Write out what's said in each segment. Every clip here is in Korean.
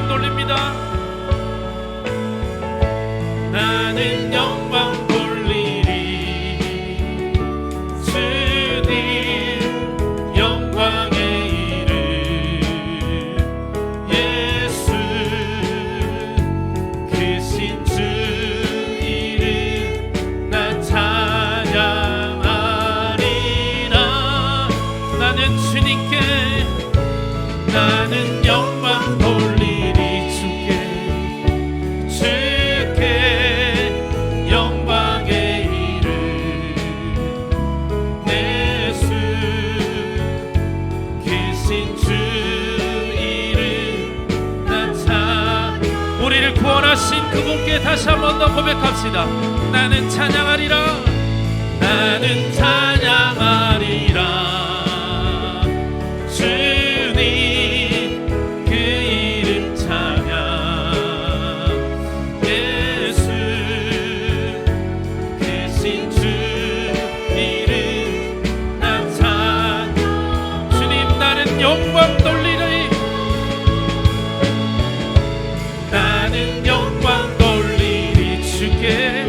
영광 돌립니다. 나는 영광 돌리리 주님 영광의 이름 예수 크신 주 이름 나 찬양하리라. 나는 주님께 나는 영광 돌리리 주께 영광의 이름 예수 크신 주 이름 나 찬양. 우리를 구원하신 그분께 다시 한 번 더 고백합시다. 나는 찬양하리라. 나는 찬양하리라. 영광 돌리리. 나는 영광 돌리리 주께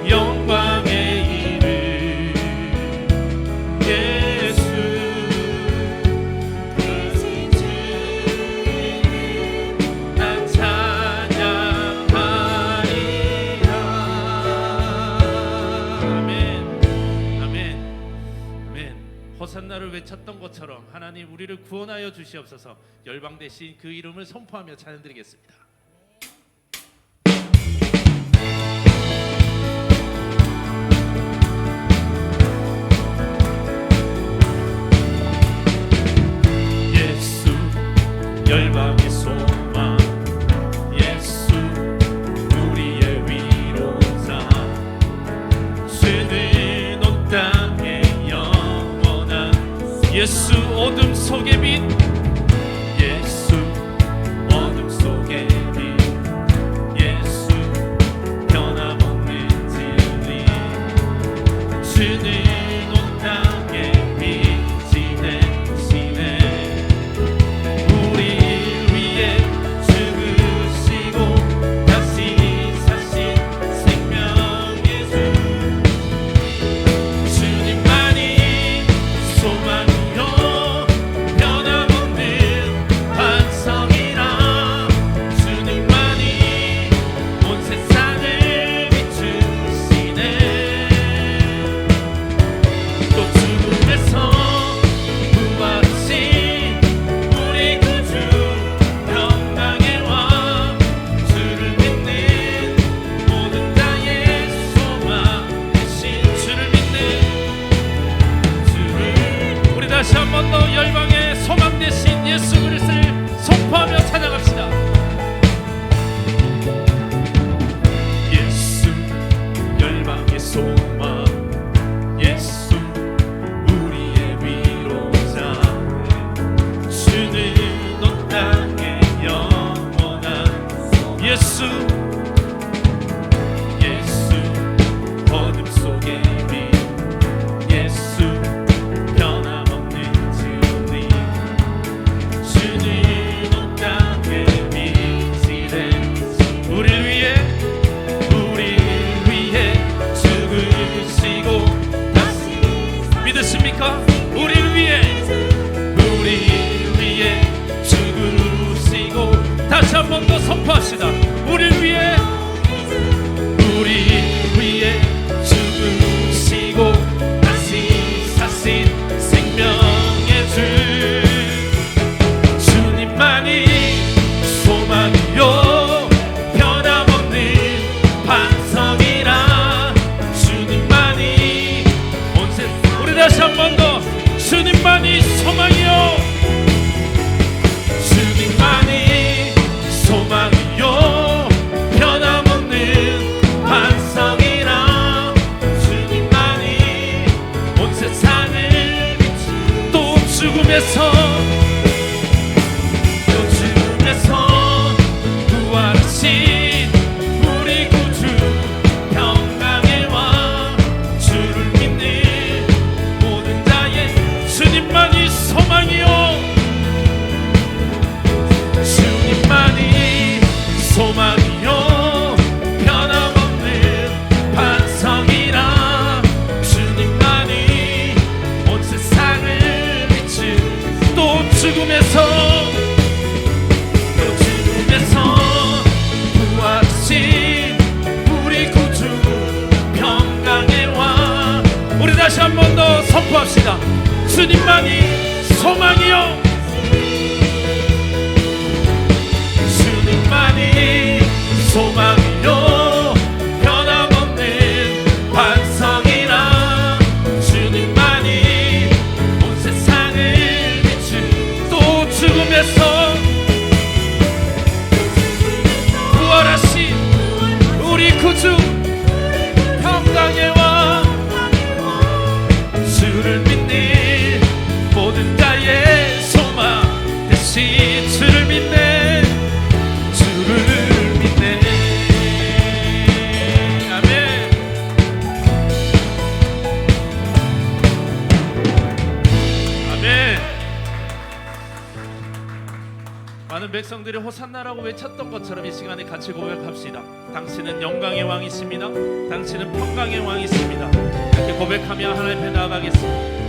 영광의 이름 예수 크신 주 이름 나 찬양하리라. 아멘 아멘 아멘. 호산나를 외쳤던 것처럼 하나님 우리를 구원하여 주시옵소서. 열방 대신 그 이름을 선포하며 찬양드리겠습니다. 예수 열방의 소망 예수 우리의 위로자 주는 온 땅에 예수 어둠 속의 빛 예수 어둠 속의 빛 예수 변함없는 진리 주는 온 땅에 빛이 되시네. 우리 위해 죽으시고 다시 사신 생명의 주 주님만이 소망이요 변함없는 반성이라. 주님만이 온 세상을 비추시네. 또 죽음에서 부활하신 우리 구주 평강의 왕 주를 믿는 모든 자의 소망 되신 주를 믿는 우리 다시 한 번 더 열방의 소망 되신 예수 그리스도를 선포하며 찬양합시다. 예수 열방의 소망 예수 우리의 위로자 주는 온 땅에 영원한 예수 예수 어둠 속의 빛 예수 변함없는 진리 주는 온 땅에 빛이 된 우리를 위해 죽으시고 다시 믿으십니까? 우리를 위해 죽으시고 다시 한 번 더 선포합시다. 우리를 위해 죽으시고 다시 사신 생명의 주 주님만이 소망이요 변함없는 반성이라. 주님만이 온 세상 우리 다시 한 번 더 주님만이 소망이요 주님만이 소망이요 변함없는 반성이라. 주님만이 온 세상을 또 죽음에서 부활하신 우리 구주 평강의 왕 주를 믿는 모든 자의 주님만이 소망이요 죽음에서 부활하신 우리 구주 평강의 왕. 우리 다시 한 번 더 선포합시다. 주님만이 소망이요, 주님만이 소망이요, 변함없는 반성이라. 주님만이 온 세상을 비춘 또 죽음에서 부활하신 우리 구주 평강의 왕. 주를 믿는 모든 자의 소망 대신 주를 믿네, 주를 믿네. 아멘. 아멘. 많은 백성들이 호산나라고 외쳤던 것처럼 이 시간에 같이 고백합시다. 당신은 영광의 왕이십니다. 당신은 평강의 왕이십니다. 이렇게 고백하며 하나님 앞에 나아가겠습니다.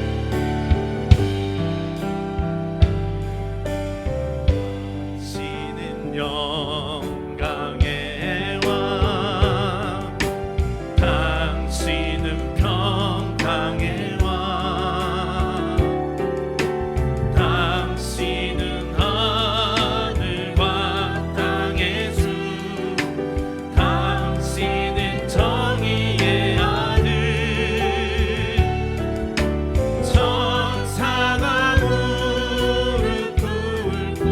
당신은 영광의 왕, 당신은 평강의 왕, 당신은 하늘과 땅의 주, 당신은 정의의 아들, 천사가 무릎 꿇고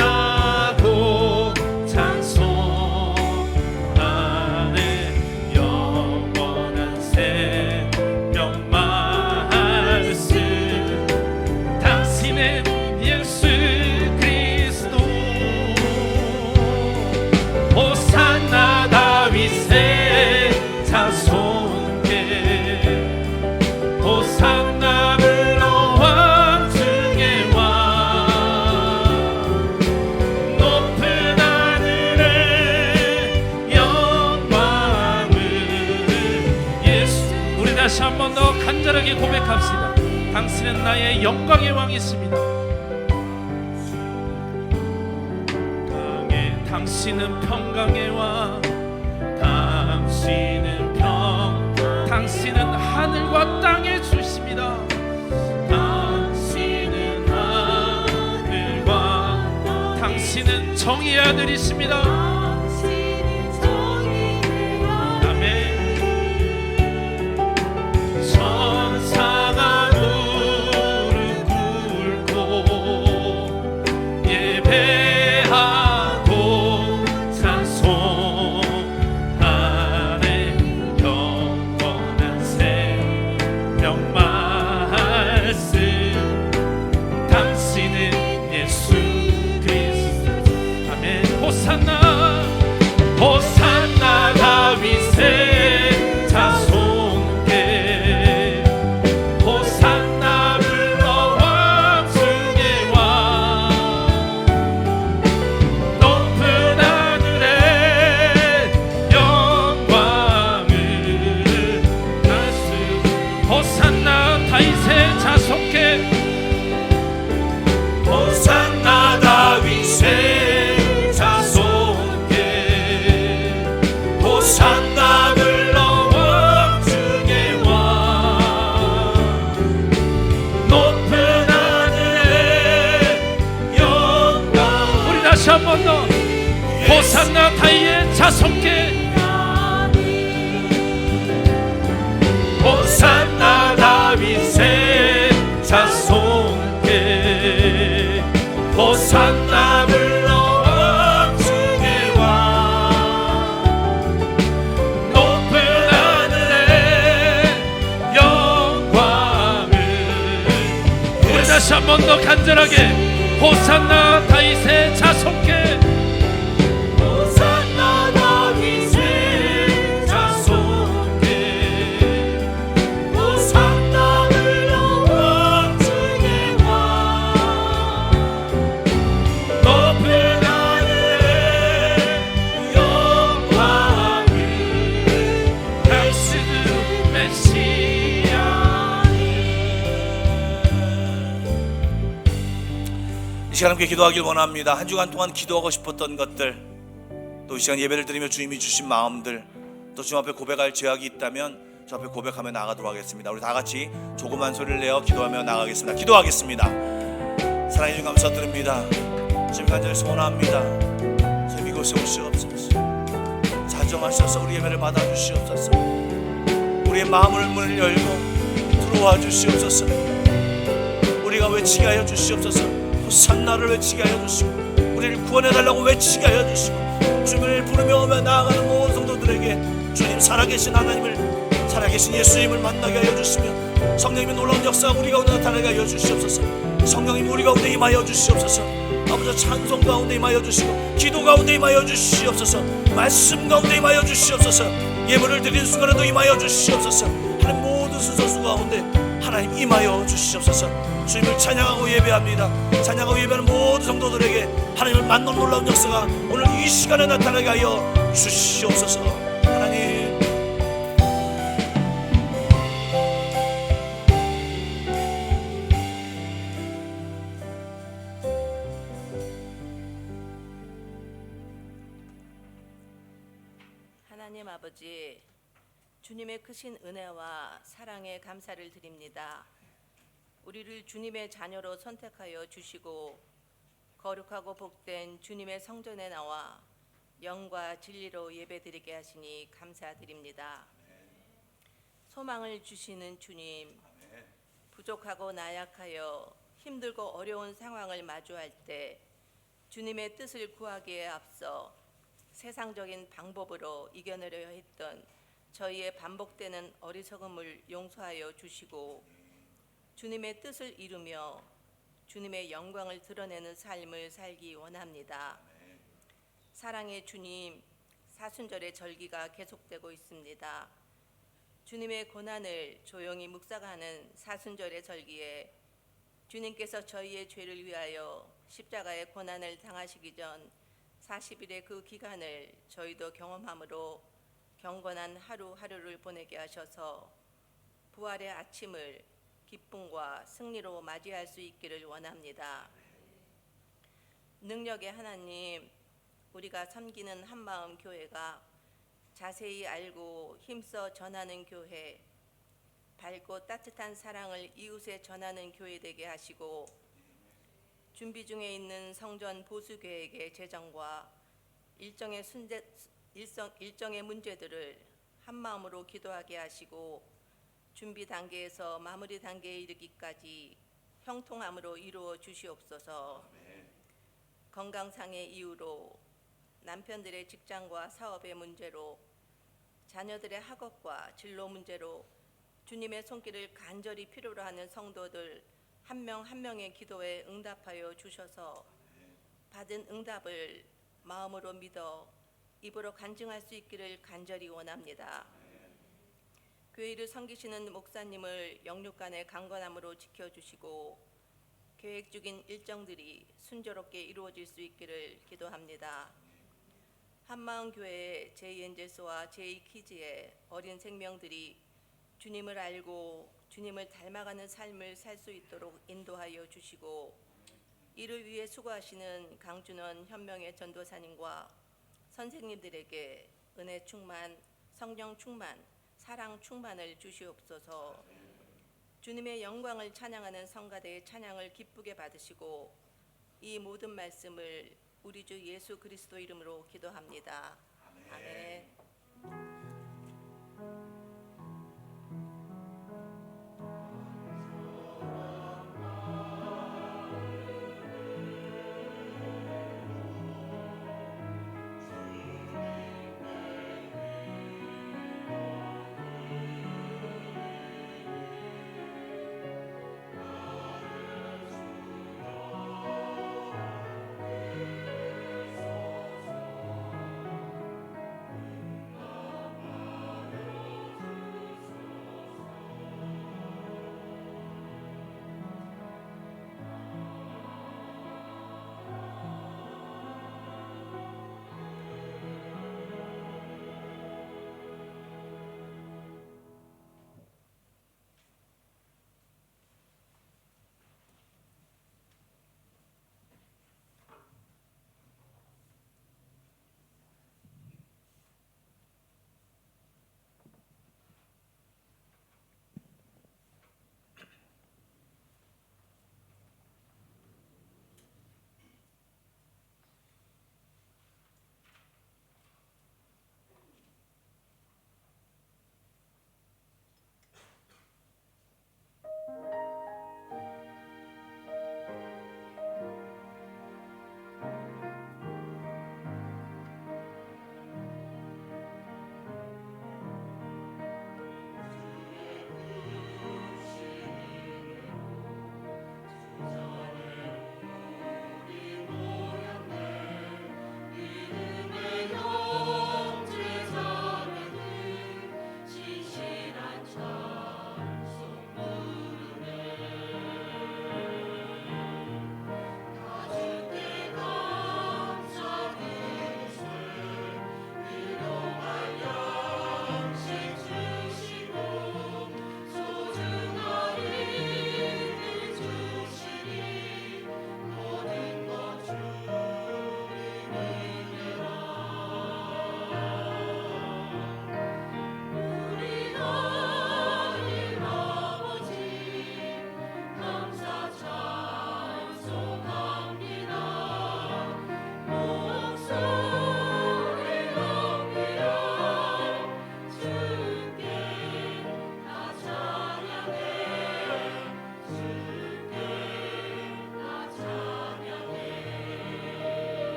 예배하고 찬송하는 영원한 생명 말씀. 당신은 예수 그리스도. 호산나 다윗의 자손께, 호산나 불러 왕 중의 왕. 높은 하늘의 영광을 예수. 우리 다시 한 번 더 간절하게 고백합시다. 당신은 나의 영광의 왕이십니다. 당신은 평강의 왕, 당신은 하늘과 땅의 주십니다. 당신은 하늘과, 당신은 정의의 아들이십니다. 아멘. 천사가 무릎 꿇고 예배하고 찬송하는 영원한 생명 말씀. 당신은 예수 그리스도. 아멘. 호산나, 호산나 다윗의 자손께, 호산나 불러 왕 중의 왕. 높은 하늘의 영광을 다스. 호산나 다윗의 자손께, 호산나 다윗의 자손께, 호산나 불러 왕 중의 왕. 높은 하늘의 영광. 우리 다시 한 번 더. 호산나 다윗의 자손께, 호산나 다윗의 자손께, 호산나 불러 왕 중의 왕. 높은 하늘의 영광을. 우리 다시 한 번 더 간절하게. 호산나 다윗의 자손께, 호산나 다윗의 자손께, 호산나 불러 왕 중의 왕. 높은 하늘의 영광을. 당신은 메시아니. 시간 함께 기도하길 원합니다. 한 주간 동안 기도하고 싶었던 것들, 또 이 시간 예배를 드리며 주님이 주신 마음들, 또 주님 앞에 고백할 죄악이 있다면 저 앞에 고백하며 나가도록 하겠습니다. 우리 다 같이 조그만 소리를 내어 기도하며 나가겠습니다. 기도하겠습니다. 사랑해 주님 감사드립니다. 주님 간절히 소원합니다. 주님 이곳에 오시옵소서. 자정하셔서 우리 예배를 받아주시옵소서. 우리의 마음을 문을 열고 들어와 주시옵소서. 우리가 외치게 하여 주시옵소서. 호산나를 외치게 하여 주시고 우리를 구원해달라고 외치게 하여 주시고 주님을 부르며 나아가는 모든 성도들에게 주님 살아계신 하나님을, 살아계신 예수님을 만나게 하여 주시며 성령님의 놀라운 역사 우리 가운데 나타나게 하여 주시옵소서. 성령님 우리 가운데 임하여 주시옵소서. 아버지 찬송 가운데 임하여 주시고 기도 가운데 임하여 주시옵소서. 말씀 가운데 임하여 주시옵소서. 예물을 드린 순간에도 임하여 주시옵소서. 하나님 모든 순서수 가운데 하나님 임하여 주시옵소서. 주님을 찬양하고 예배합니다. 찬양하고 예배하는 모든 성도들에게 하나님을 만난 놀라운 역사가 오늘 이 시간에 나타나게 하여 주시옵소서. 하나님, 하나님 아버지, 주님의 크신 은혜와 사랑에 감사를 드립니다. 우리를 주님의 자녀로 선택하여 주시고 거룩하고 복된 주님의 성전에 나와 영과 진리로 예배드리게 하시니 감사드립니다. 소망을 주시는 주님, 부족하고 나약하여 힘들고 어려운 상황을 마주할 때 주님의 뜻을 구하기에 앞서 세상적인 방법으로 이겨내려 했던 저희의 반복되는 어리석음을 용서하여 주시고 주님의 뜻을 이루며 주님의 영광을 드러내는 삶을 살기 원합니다. 사랑의 주님, 사순절의 절기가 계속되고 있습니다. 주님의 고난을 조용히 묵상하는 사순절의 절기에 주님께서 저희의 죄를 위하여 십자가의 고난을 당하시기 전 40일의 그 기간을 저희도 경험함으로 경건한 하루하루를 보내게 하셔서 부활의 아침을 기쁨과 승리로 맞이할 수 있기를 원합니다. 능력의 하나님, 우리가 섬기는 한마음 교회가 자세히 알고 힘써 전하는 교회, 밝고 따뜻한 사랑을 이웃에 전하는 교회 되게 하시고 준비 중에 있는 성전 보수 계획의 재정과 일정의 문제들을 한마음으로 기도하게 하시고 준비 단계에서 마무리 단계에 이르기까지 형통함으로 이루어 주시옵소서. 건강상의 이유로, 남편들의 직장과 사업의 문제로, 자녀들의 학업과 진로 문제로 주님의 손길을 간절히 필요로 하는 성도들 한 명 한 명의 기도에 응답하여 주셔서 받은 응답을 마음으로 믿어 입으로 간증할 수 있기를 간절히 원합니다. 교회를 섬기시는 목사님을 영육간의 강건함으로 지켜주시고 계획 중인 일정들이 순조롭게 이루어질 수 있기를 기도합니다. 한마음교회 제2엔젤스와 제2키즈의 어린 생명들이 주님을 알고 주님을 닮아가는 삶을 살 수 있도록 인도하여 주시고 이를 위해 수고하시는 강준원 현명의 전도사님과 선생님들에게 은혜 충만, 성령 충만, 사랑 충만을 주시옵소서. 주님의 영광을 찬양하는 성가대의 찬양을 기쁘게 받으시고 이 모든 말씀을 우리 주 예수 그리스도 이름으로 기도합니다. 아멘.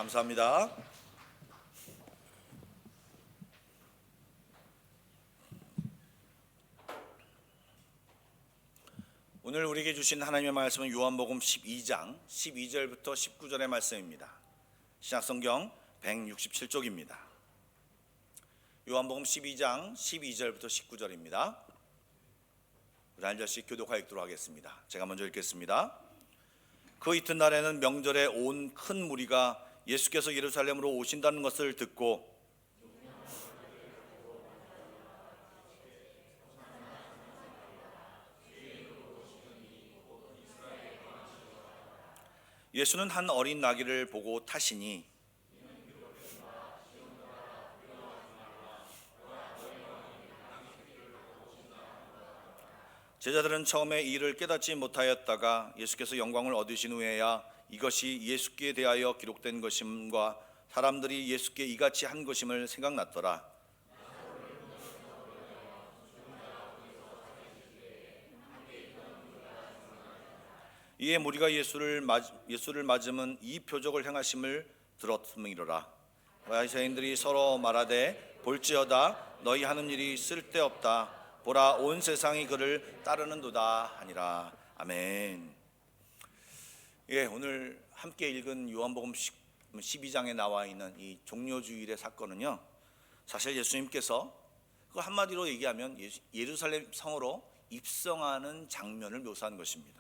감사합니다. 오늘 우리에게 주신 하나님의 말씀은 요한복음 12장 12절부터 19절의 말씀입니다. 신약성경 167쪽입니다. 요한복음 12장 12절부터 19절입니다. 우리 한 절씩 교독하여 읽도록 하겠습니다. 제가 먼저 읽겠습니다. 그 이튿날에는 명절에 온 큰 무리가 예수께서 예루살렘으로 오신다는 것을 듣고 예수는 한 어린 나귀를 보고 타시니 제자들은 처음에 이 일을 깨닫지 못하였다가 예수께서 영광을 얻으신 후에야 이것이 예수께 대하여 기록된 것임과 사람들이 예수께 이같이 한 것임을 생각났더라. 이에 무리가 예수를 맞으면 이 표적을 행하심을 들었음이로라. 바리새인들이 서로 말하되 볼지어다 너희 하는 일이 쓸데없다. 보라 온 세상이 그를 따르는도다 하니라. 아멘. 예, 오늘 함께 읽은 요한복음 12장에 나와 있는 이 종려주일의 사건은요, 사실 예수님께서 그 한마디로 얘기하면 예루살렘 성으로 입성하는 장면을 묘사한 것입니다.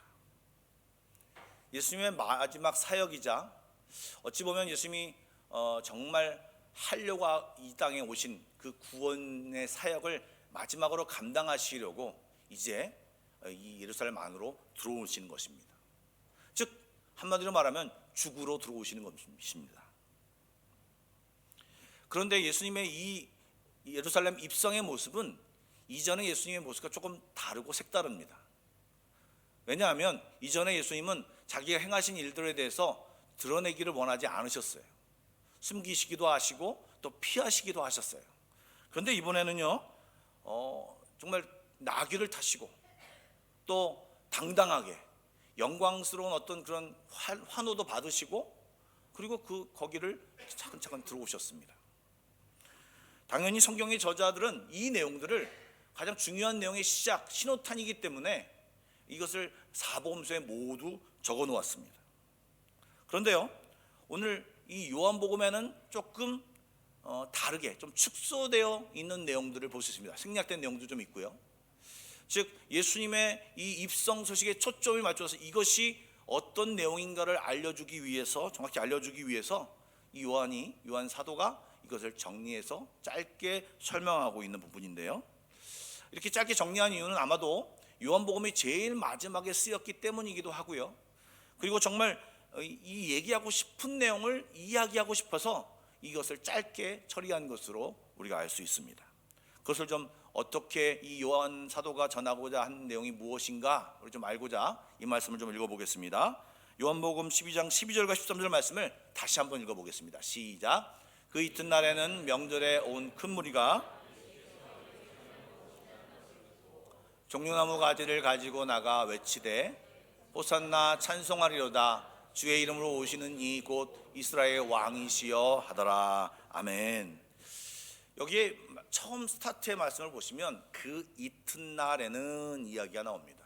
예수님의 마지막 사역이자 어찌 보면 예수님이 정말 하려고 이 땅에 오신 그 구원의 사역을 마지막으로 감당하시려고 이제 이 예루살렘 안으로 들어오시는 것입니다. 즉 한마디로 말하면 죽으러 들어오시는 것입니다. 그런데 예수님의 이 예루살렘 입성의 모습은 이전의 예수님의 모습과 조금 다르고 색다릅니다. 왜냐하면 이전에 예수님은 자기가 행하신 일들에 대해서 드러내기를 원하지 않으셨어요. 숨기시기도 하시고 또 피하시기도 하셨어요. 그런데 이번에는요, 정말 나귀를 타시고 또 당당하게 영광스러운 어떤 그런 환호도 받으시고 그리고 거기를 차근차근 들어오셨습니다. 당연히 성경의 저자들은 이 내용들을 가장 중요한 내용의 시작, 신호탄이기 때문에 이것을 사복음서에 모두 적어 놓았습니다. 그런데요, 오늘 이 요한복음에는 조금 다르게 좀 축소되어 있는 내용들을 볼 수 있습니다. 생략된 내용도 좀 있고요. 즉 예수님의 이 입성 소식에 초점을 맞춰서 이것이 어떤 내용인가를 알려주기 위해서, 정확히 알려주기 위해서 이 요한 사도가 이것을 정리해서 짧게 설명하고 있는 부분인데요. 이렇게 짧게 정리한 이유는 아마도 요한복음이 제일 마지막에 쓰였기 때문이기도 하고요. 그리고 정말 이 얘기하고 싶은 내용을 이야기하고 싶어서 이것을 짧게 처리한 것으로 우리가 알 수 있습니다. 그것을 좀 어떻게 이 요한 사도가 전하고자 한 내용이 무엇인가 우리 좀 알고자 이 말씀을 좀 읽어보겠습니다. 요한복음 12장 12절과 13절 말씀을 다시 한번 읽어보겠습니다. 시작. 그 이튿날에는 명절에 온 큰 무리가 종려나무 가지를 가지고 나가 외치되 호산나 찬송하리로다. 주의 이름으로 오시는 이 곧 이스라엘 왕이시여 하더라. 아멘. 여기에 처음 스타트의 말씀을 보시면 그 이튿날에는 이야기가 나옵니다.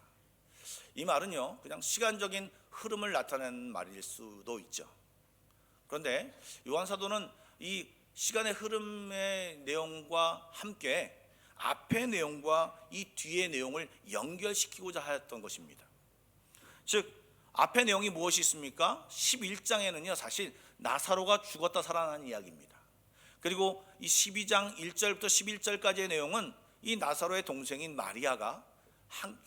이 말은요, 그냥 시간적인 흐름을 나타내는 말일 수도 있죠. 그런데 요한 사도는 이 시간의 흐름의 내용과 함께 앞의 내용과 이 뒤의 내용을 연결시키고자 하였던 것입니다. 즉 앞의 내용이 무엇이 있습니까? 11장에는요 사실 나사로가 죽었다 살아난 이야기입니다. 그리고 이 12장 1절부터 11절까지의 내용은 이 나사로의 동생인 마리아가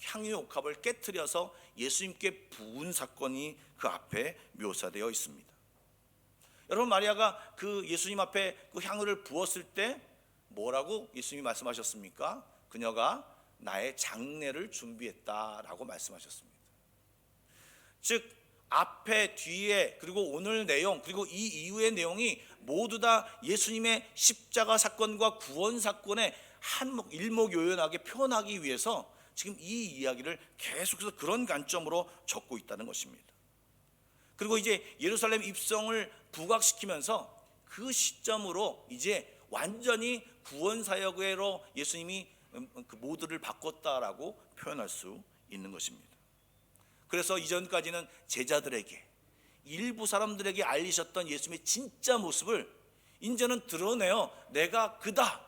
향유 옥합을 깨트려서 예수님께 부은 사건이 그 앞에 묘사되어 있습니다. 여러분, 마리아가 그 예수님 앞에 그 향유를 부었을 때 뭐라고 예수님이 말씀하셨습니까? 그녀가 나의 장례를 준비했다라고 말씀하셨습니다. 즉 앞에 뒤에 그리고 오늘 내용 그리고 이 이후의 내용이 모두 다 예수님의 십자가 사건과 구원 사건의 일목요연하게 표현하기 위해서 지금 이 이야기를 계속해서 그런 관점으로 적고 있다는 것입니다. 그리고 이제 예루살렘 입성을 부각시키면서 그 시점으로 이제 완전히 구원 사역으로 예수님이 그 모두를 바꿨다라고 표현할 수 있는 것입니다. 그래서 이전까지는 제자들에게, 일부 사람들에게 알리셨던 예수님의 진짜 모습을 이제는 드러내어 내가 그다,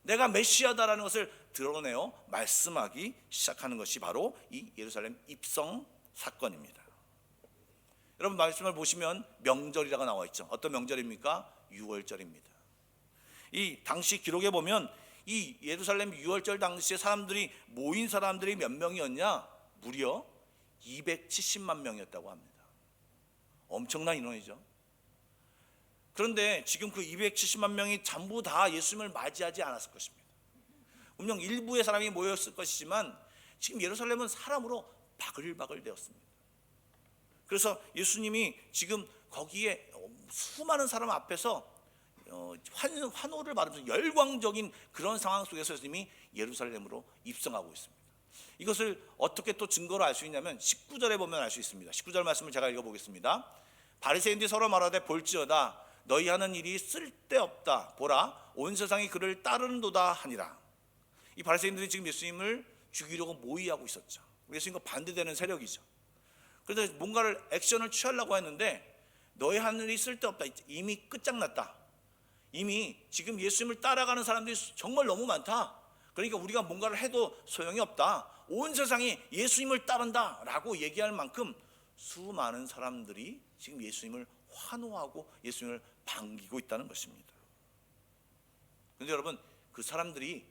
내가 메시아다라는 것을 드러내어 말씀하기 시작하는 것이 바로 이 예루살렘 입성 사건입니다. 여러분, 말씀을 보시면 명절이라고 나와 있죠. 어떤 명절입니까? 유월절입니다. 이 당시 기록에 보면 이 예루살렘 유월절 당시에 사람들이 모인 사람들이 몇 명이었냐? 무려 270만 명이었다고 합니다. 엄청난 인원이죠. 그런데 지금 그 270만 명이 전부 다 예수님을 맞이하지 않았을 것입니다. 분명 일부의 사람이 모였을 것이지만 지금 예루살렘은 사람으로 바글바글 되었습니다. 그래서 예수님이 지금 거기에 수많은 사람 앞에서 환호를 받으면서 열광적인 그런 상황 속에서 예수님이 예루살렘으로 입성하고 있습니다. 이것을 어떻게 또 증거로 알 수 있냐면 19절에 보면 알 수 있습니다. 19절 말씀을 제가 읽어보겠습니다. 바리새인들이 서로 말하되 볼지어다 너희 하는 일이 쓸데없다. 보라 온 세상이 그를 따르는도다 하니라. 이 바리새인들이 지금 예수님을 죽이려고 모의하고 있었죠. 예수님과 반대되는 세력이죠. 그래서 뭔가를 액션을 취하려고 했는데 너희 하는 일이 쓸데없다. 이미 끝장났다. 이미 지금 예수님을 따라가는 사람들이 정말 너무 많다. 그러니까 우리가 뭔가를 해도 소용이 없다. 온 세상이 예수님을 따른다 라고 얘기할 만큼 수많은 사람들이 지금 예수님을 환호하고 예수님을 반기고 있다는 것입니다. 그런데 여러분, 그 사람들이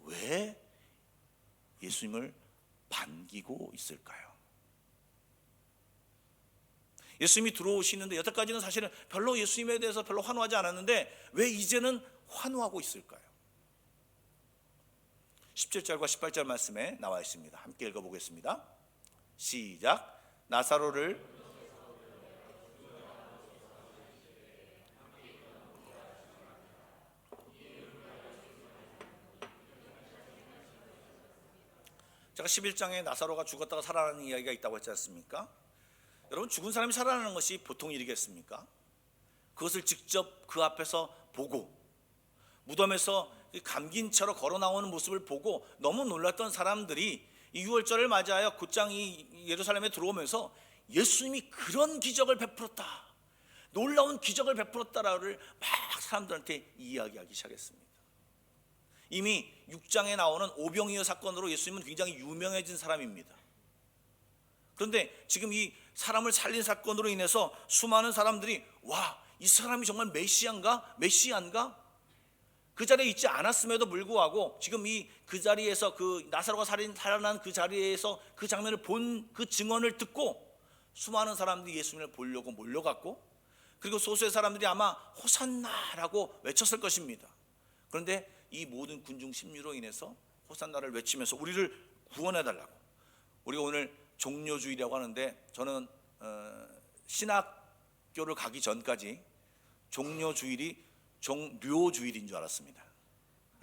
왜 예수님을 반기고 있을까요? 예수님이 들어오시는데 여태까지는 사실은 별로 예수님에 대해서 별로 환호하지 않았는데 왜 이제는 환호하고 있을까요? 17절과 18절 말씀에 나와 있습니다. 함께 읽어보겠습니다. 시작. 나사로를 제가 11장에 나사로가 죽었다가 살아나는 이야기가 있다고 했지 않습니까? 여러분, 죽은 사람이 살아나는 것이 보통 일이겠습니까? 그것을 직접 그 앞에서 보고 무덤에서 감긴 채로 걸어 나오는 모습을 보고 너무 놀랐던 사람들이 이 유월절을 맞이하여 곧장 이 예루살렘에 들어오면서 예수님이 그런 기적을 베풀었다, 놀라운 기적을 베풀었다라를 막 사람들한테 이야기하기 시작했습니다. 이미 6장에 나오는 오병이어 사건으로 예수님은 굉장히 유명해진 사람입니다. 그런데 지금 이 사람을 살린 사건으로 인해서 수많은 사람들이 와, 이 사람이 정말 메시아인가? 그 자리에 있지 않았음에도 불구하고 지금 그 자리에서 그 나사로가 살아난 그 자리에서 그 장면을 본 그 증언을 듣고 수많은 사람들이 예수님을 보려고 몰려갔고, 그리고 소수의 사람들이 아마 호산나라고 외쳤을 것입니다. 그런데 이 모든 군중 심리로 인해서 호산나를 외치면서 우리를 구원해달라고. 우리가 오늘 종료주일이라고 하는데 저는 신학교를 가기 전까지 종료주일이 종료주일인 줄 알았습니다.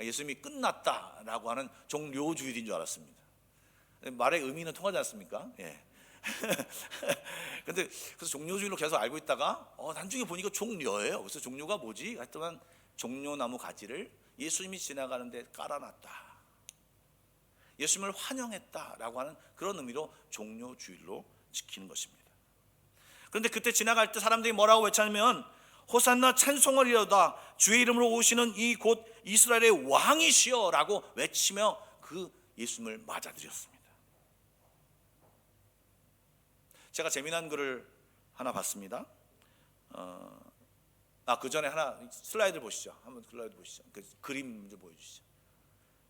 예수님이 끝났다라고 하는 종료주일인 줄 알았습니다. 말의 의미는 통하지 않습니까? 예. 근데 그래서 종료주일로 계속 알고 있다가 나중에 보니까 종료예요. 그래서 종료가 뭐지? 하여튼 종료나무 가지를 예수님이 지나가는데 깔아놨다, 예수님을 환영했다라고 하는 그런 의미로 종료주일로 지키는 것입니다. 그런데 그때 지나갈 때 사람들이 뭐라고 외쳤냐면 호산나 찬송하리로다, 주의 이름으로 오시는 이 곧 이스라엘의 왕이시여 라고 외치며 그 예수님을 맞아들였습니다. 제가 재미난 글을 하나 봤습니다. 그 전에 하나 슬라이드 보시죠. 한번 슬라이드 보시죠. 그 그림 좀 보여주시죠.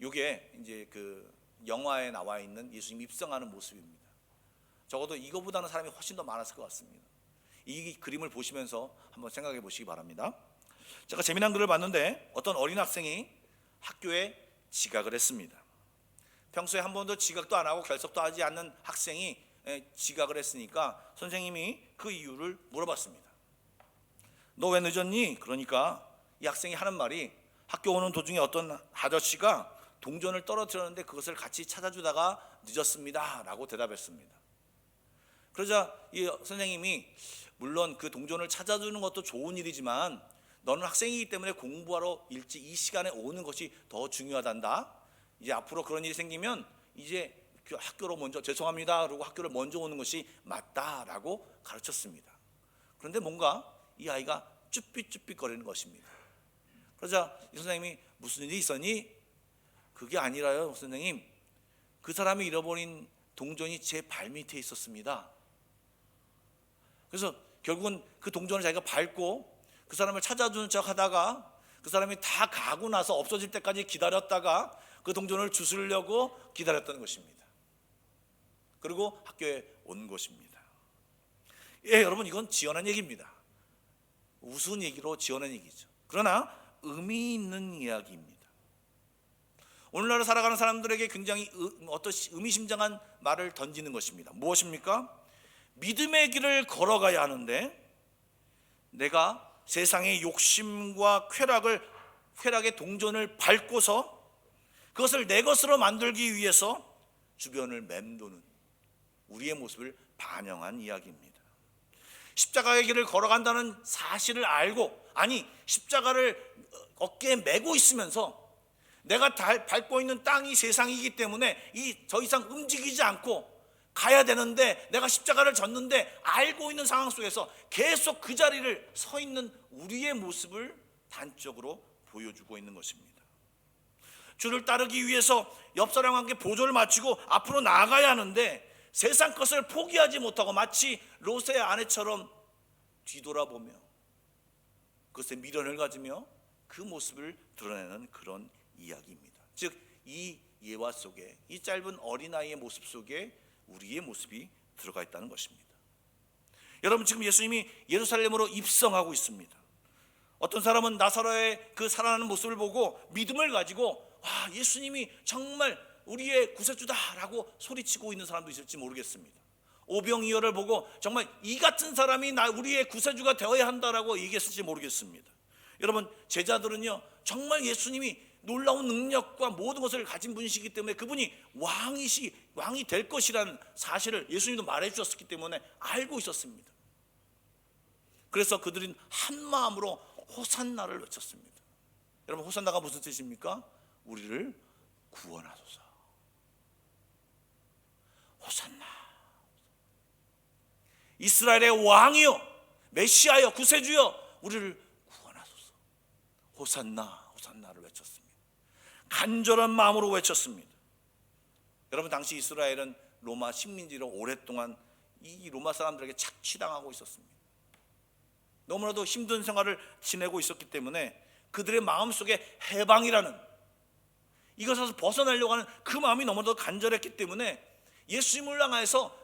이게 이제 그 영화에 나와 있는 예수님 입성하는 모습입니다. 적어도 이거보다는 사람이 훨씬 더 많았을 것 같습니다. 이 그림을 보시면서 한번 생각해 보시기 바랍니다. 제가 재미난 글을 봤는데 어떤 어린 학생이 학교에 지각을 했습니다. 평소에 한 번도 지각도 안 하고 결석도 하지 않는 학생이 지각을 했으니까 선생님이 그 이유를 물어봤습니다. 너 왜 늦었니? 그러니까 이 학생이 하는 말이 학교 오는 도중에 어떤 아저씨가 동전을 떨어뜨렸는데 그것을 같이 찾아주다가 늦었습니다 라고 대답했습니다. 그러자 이 선생님이 물론 그 동전을 찾아주는 것도 좋은 일이지만 너는 학생이기 때문에 공부하러 일찍 이 시간에 오는 것이 더 중요하단다. 이제 앞으로 그런 일이 생기면 이제 학교로 먼저 죄송합니다 그러고 학교를 먼저 오는 것이 맞다라고 가르쳤습니다. 그런데 뭔가 이 아이가 쭈삣쭈삣거리는 것입니다. 그러자 이 선생님이 무슨 일이 있었니? 그게 아니라요 선생님, 그 사람이 잃어버린 동전이 제 발밑에 있었습니다. 그래서 결국은 그 동전을 자기가 밟고 그 사람을 찾아주는 척 하다가 그 사람이 다 가고 나서 없어질 때까지 기다렸다가 그 동전을 주스려고 기다렸던 것입니다. 그리고 학교에 온 것입니다. 예, 여러분 이건 지어낸 얘기입니다. 우스운 얘기로 지어낸 얘기죠. 그러나 의미 있는 이야기입니다. 오늘날 살아가는 사람들에게 굉장히 의미심장한 말을 던지는 것입니다. 무엇입니까? 믿음의 길을 걸어가야 하는데 내가 세상의 욕심과 쾌락의 동전을 밟고서 그것을 내 것으로 만들기 위해서 주변을 맴도는 우리의 모습을 반영한 이야기입니다. 십자가의 길을 걸어간다는 사실을 알고, 아니 십자가를 어깨에 메고 있으면서 내가 밟고 있는 땅이 세상이기 때문에 더 이상 움직이지 않고 가야 되는데 내가 십자가를 졌는데 알고 있는 상황 속에서 계속 그 자리를 서 있는 우리의 모습을 단적으로 보여주고 있는 것입니다. 주를 따르기 위해서 옆 사람과 함께 보조를 맞추고 앞으로 나아가야 하는데 세상 것을 포기하지 못하고 마치 롯의 아내처럼 뒤돌아보며 그것에 미련을 가지며 그 모습을 드러내는 그런 이야기입니다. 즉 이 예화 속에, 이 짧은 어린아이의 모습 속에 우리의 모습이 들어가 있다는 것입니다. 여러분 지금 예수님이 예루살렘으로 입성하고 있습니다. 어떤 사람은 나사로의 그 살아나는 모습을 보고 믿음을 가지고 와, 예수님이 정말 우리의 구세주다라고 소리치고 있는 사람도 있을지 모르겠습니다. 오병이어를 보고 정말 이 같은 사람이 우리의 구세주가 되어야 한다라고 얘기했을지 모르겠습니다. 여러분 제자들은요 정말 예수님이 놀라운 능력과 모든 것을 가진 분이시기 때문에 그분이 왕이 될 것이라는 사실을 예수님도 말해 주셨기 때문에 알고 있었습니다. 그래서 그들은 한 마음으로 호산나를 외쳤습니다. 여러분 호산나가 무슨 뜻입니까? 우리를 구원하소서. 호산나, 이스라엘의 왕이여, 메시아여, 구세주여, 우리를 구원하소서. 호산나, 호산나를 외쳤습니다. 간절한 마음으로 외쳤습니다. 여러분 당시 이스라엘은 로마 식민지로 오랫동안 이 로마 사람들에게 착취당하고 있었습니다. 너무나도 힘든 생활을 지내고 있었기 때문에 그들의 마음속에 해방이라는 이것에서 벗어나려고 하는 그 마음이 너무나도 간절했기 때문에 예수님을 향해서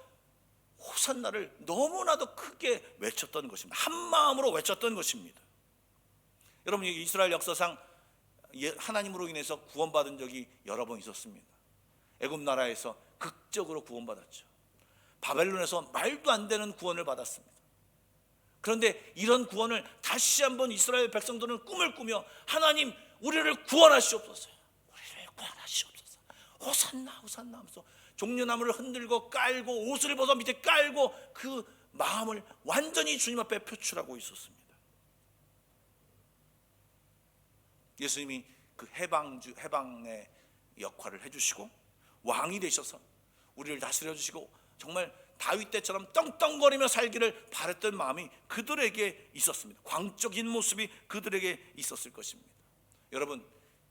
호산나를 너무나도 크게 외쳤던 것입니다. 한 마음으로 외쳤던 것입니다. 여러분 이스라엘 역사상 하나님으로 인해서 구원받은 적이 여러 번 있었습니다. 애굽 나라에서 극적으로 구원받았죠. 바벨론에서 말도 안 되는 구원을 받았습니다. 그런데 이런 구원을 다시 한번 이스라엘 백성들은 꿈을 꾸며 하나님 우리를 구원하시옵소서, 우리를 구원하시옵소서, 호산나 호산나 하면서 종려나무를 흔들고 깔고 옷을 벗어 밑에 깔고 그 마음을 완전히 주님 앞에 표출하고 있었습니다. 예수님이 그 해방의 역할을 해주시고 왕이 되셔서 우리를 다스려 주시고 정말 다윗 때처럼 떵떵거리며 살기를 바랬던 마음이 그들에게 있었습니다. 광적인 모습이 그들에게 있었을 것입니다. 여러분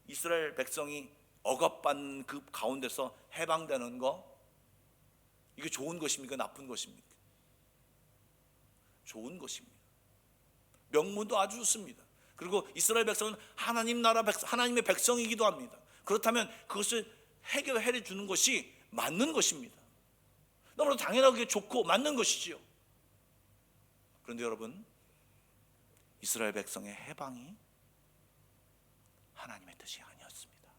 이스라엘 백성이 억압받는 그 가운데서 해방되는 거, 이게 좋은 것입니까? 나쁜 것입니까? 좋은 것입니다. 명분도 아주 좋습니다. 그리고 이스라엘 백성은 하나님 나라 하나님의 백성이기도 합니다. 그렇다면 그것을 해결해 주는 것이 맞는 것입니다. 너무나 당연하게 좋고 맞는 것이지요. 그런데 여러분 이스라엘 백성의 해방이 하나님의 뜻이 아니었습니다.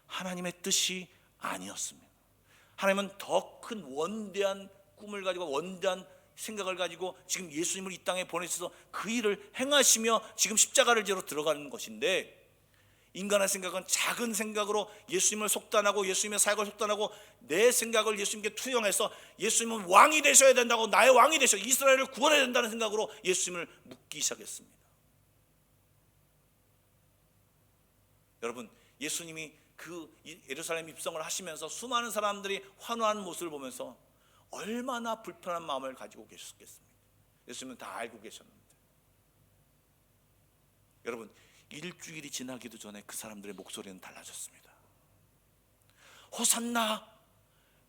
하나님의 뜻이 아니었습니다. 하나님은 더 큰 원대한 꿈을 가지고 원대한 생각을 가지고 지금 예수님을 이 땅에 보내셔서 그 일을 행하시며 지금 십자가를 지러 들어가는 것인데 인간의 생각은 작은 생각으로 예수님을 속단하고 예수님의 사역을 속단하고 내 생각을 예수님께 투영해서 예수님은 왕이 되셔야 된다고, 나의 왕이 되셔, 이스라엘을 구원해야 된다는 생각으로 예수님을 묻기 시작했습니다. 여러분, 예수님이 그 예루살렘 입성을 하시면서 수많은 사람들이 환호하는 모습을 보면서 얼마나 불편한 마음을 가지고 계셨겠습니까? 예수님은 다 알고 계셨는데. 여러분, 일주일이 지나기도 전에 그 사람들의 목소리는 달라졌습니다. 호산나,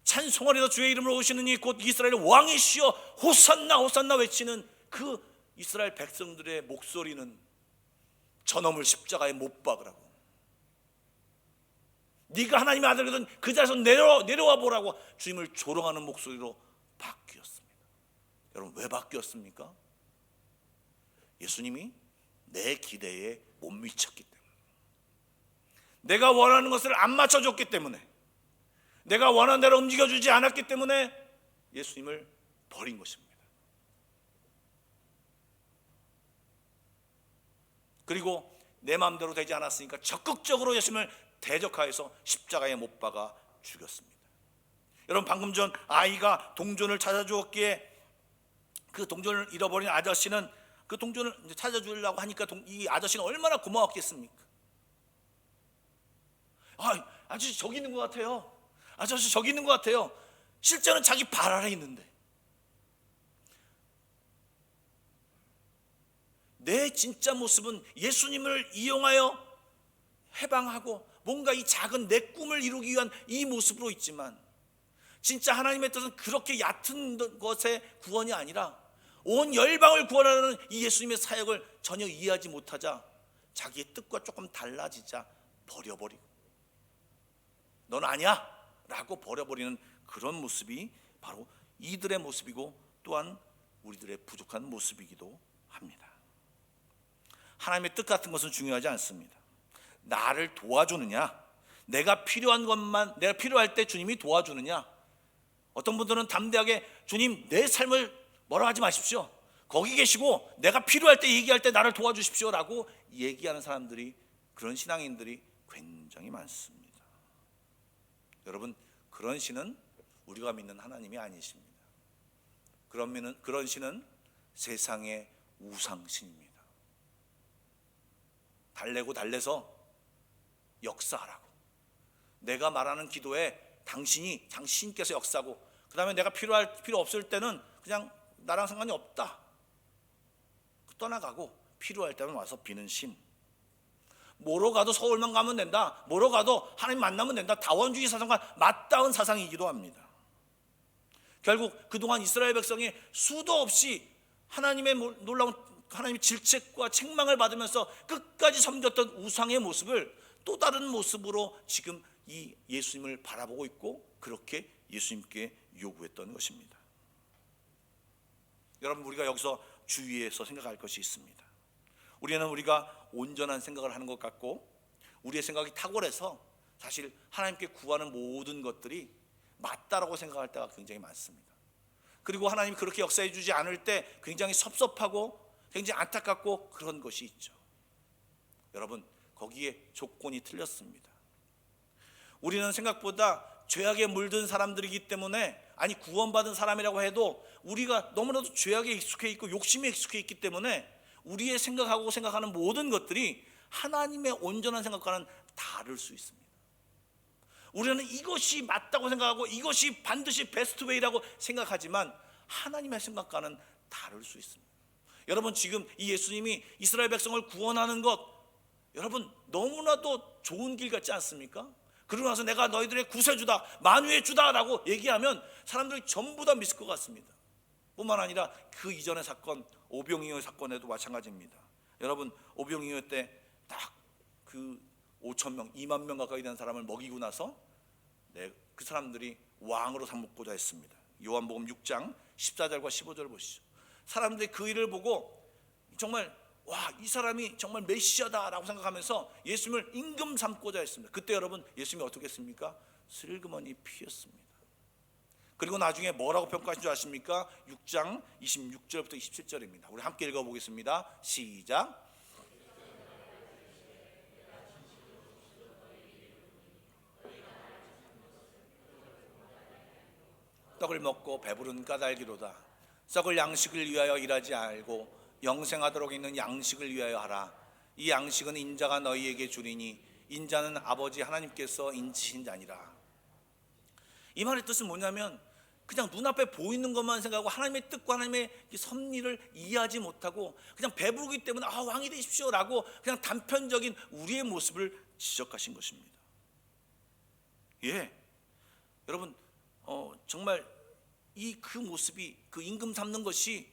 찬송하리다 주의 이름으로 오시는 이 곧 이스라엘의 왕이시여 호산나 호산나 외치는 그 이스라엘 백성들의 목소리는 저놈을 십자가에 못 박으라고, 네가 하나님의 아들이거든 그 자리에서 내려와 보라고 주님을 조롱하는 목소리로 바뀌었습니다. 여러분, 왜 바뀌었습니까? 예수님이 내 기대에 못 미쳤기 때문에, 내가 원하는 것을 안 맞춰줬기 때문에, 내가 원하는 대로 움직여주지 않았기 때문에 예수님을 버린 것입니다. 그리고 내 마음대로 되지 않았으니까 적극적으로 예수님을 대적하여서 십자가에 못 박아 죽였습니다. 여러분, 방금 전 아이가 동전을 찾아주었기에 그 동전을 잃어버린 아저씨는 그 동전을 찾아주려고 하니까 이 아저씨는 얼마나 고마웠겠습니까? 아저씨 저기 있는 것 같아요. 아저씨 저기 있는 것 같아요. 실제는 자기 발 아래 있는데. 내 진짜 모습은 예수님을 이용하여 해방하고 뭔가 이 작은 내 꿈을 이루기 위한 이 모습으로 있지만, 진짜 하나님의 뜻은 그렇게 얕은 것의 구원이 아니라 온 열방을 구원하는 이 예수님의 사역을 전혀 이해하지 못하자 자기의 뜻과 조금 달라지자 버려버리고, 넌 아니야 라고 버려버리는 그런 모습이 바로 이들의 모습이고 또한 우리들의 부족한 모습이기도 합니다. 하나님의 뜻 같은 것은 중요하지 않습니다. 나를 도와주느냐, 내가 필요한 것만, 내가 필요할 때 주님이 도와주느냐. 어떤 분들은 담대하게 주님 내 삶을 뭐라 하지 마십시오, 거기 계시고 내가 필요할 때 얘기할 때 나를 도와주십시오 라고 얘기하는 사람들이, 그런 신앙인들이 굉장히 많습니다. 여러분, 그런 신은 우리가 믿는 하나님이 아니십니다. 그런 신은 세상의 우상신입니다. 달래서 역사하라고, 내가 말하는 기도에 당신께서 역사하고, 그 다음에 내가 필요 없을 때는 그냥 나랑 상관이 없다, 떠나가고 필요할 때만 와서 비는 신. 뭐로 가도 서울만 가면 된다, 뭐로 가도 하나님 만나면 된다, 다원주의 사상과 맞닿은 사상이기도 합니다. 결국 그동안 이스라엘 백성이 수도 없이 하나님의 놀라운 하나님의 질책과 책망을 받으면서 끝까지 섬겼던 우상의 모습을 또 다른 모습으로 지금 이 예수님을 바라보고 있고, 그렇게 예수님께 요구했던 것입니다. 여러분, 우리가 여기서 주위에서 생각할 것이 있습니다. 우리가 온전한 생각을 하는 것 같고, 우리의 생각이 탁월해서 사실 하나님께 구하는 모든 것들이 맞다라고 생각할 때가 굉장히 많습니다. 그리고 하나님이 그렇게 역사해 주지 않을 때 굉장히 섭섭하고 굉장히 안타깝고 그런 것이 있죠. 여러분, 거기에 조건이 틀렸습니다. 우리는 생각보다 죄악에 물든 사람들이기 때문에, 아니 구원받은 사람이라고 해도 우리가 너무나도 죄악에 익숙해 있고 욕심에 익숙해 있기 때문에 우리의 생각하는 모든 것들이 하나님의 온전한 생각과는 다를 수 있습니다. 우리는 이것이 맞다고 생각하고 이것이 반드시 베스트 웨이라고 생각하지만 하나님의 생각과는 다를 수 있습니다. 여러분, 지금 이 예수님이 이스라엘 백성을 구원하는 것, 여러분 너무나도 좋은 길 같지 않습니까? 그러고 나서 내가 너희들의 구세주다, 만유의 주다라고 얘기하면 사람들이 전부 다 믿을 것 같습니다. 뿐만 아니라 그 이전의 사건, 오병이어 사건에도 마찬가지입니다. 여러분, 오병이어 때 딱 그 5천 명, 2만 명 가까이 되는 사람을 먹이고 나서 그 사람들이 왕으로 삼고자 했습니다. 요한복음 6장 14절과 15절 보시죠. 사람들이 그 일을 보고 정말 이 사람이 정말 메시아다라고 생각하면서 예수님을 임금 삼고자 했습니다. 그때 여러분, 예수님이 어떻게 했습니까? 슬그머니 피었습니다. 그리고 나중에 뭐라고 평가하신 줄 아십니까? 6장 26절부터 27절입니다. 우리 함께 읽어보겠습니다. 시작. 떡을 먹고 배부른 까닭이로다. 썩을 양식을 위하여 일하지 말고 영생하도록 있는 양식을 위하여 하라. 이 양식은 인자가 너희에게 주리니 인자는 아버지 하나님께서 인치신 자니라. 이 말의 뜻은 뭐냐면 그냥 눈앞에 보이는 것만 생각하고 하나님의 뜻과 하나님의 섭리를 이해하지 못하고 그냥 배부르기 때문에 왕이 되십시오 라고 그냥 단편적인 우리의 모습을 지적하신 것입니다. 예, 여러분 정말 그 모습이 그 임금 삼는 것이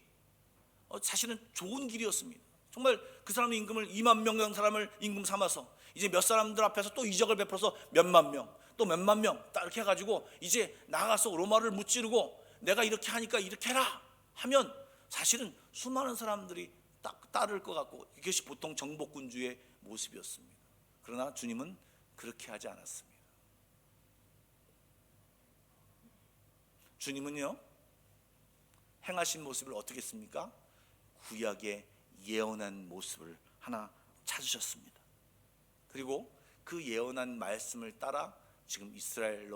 사실은 좋은 길이었습니다. 정말 그 사람의 임금을 2만 명 사람을 임금 삼아서 이제 몇 사람들 앞에서 또 이적을 베풀어서 몇만 명, 또 몇만 명 딱 이렇게 해가지고 이제 나가서 로마를 무찌르고 내가 이렇게 하니까 이렇게 해라 하면 사실은 수많은 사람들이 딱 따를 것 같고 이것이 보통 정복군주의 모습이었습니다. 그러나 주님은 그렇게 하지 않았습니다. 주님은요 행하신 모습을 어떻게 했습니까? 구약에 예언한 모습을 하나 찾으셨습니다. 그리고 그 예언한 말씀을 따라 지금 이스라엘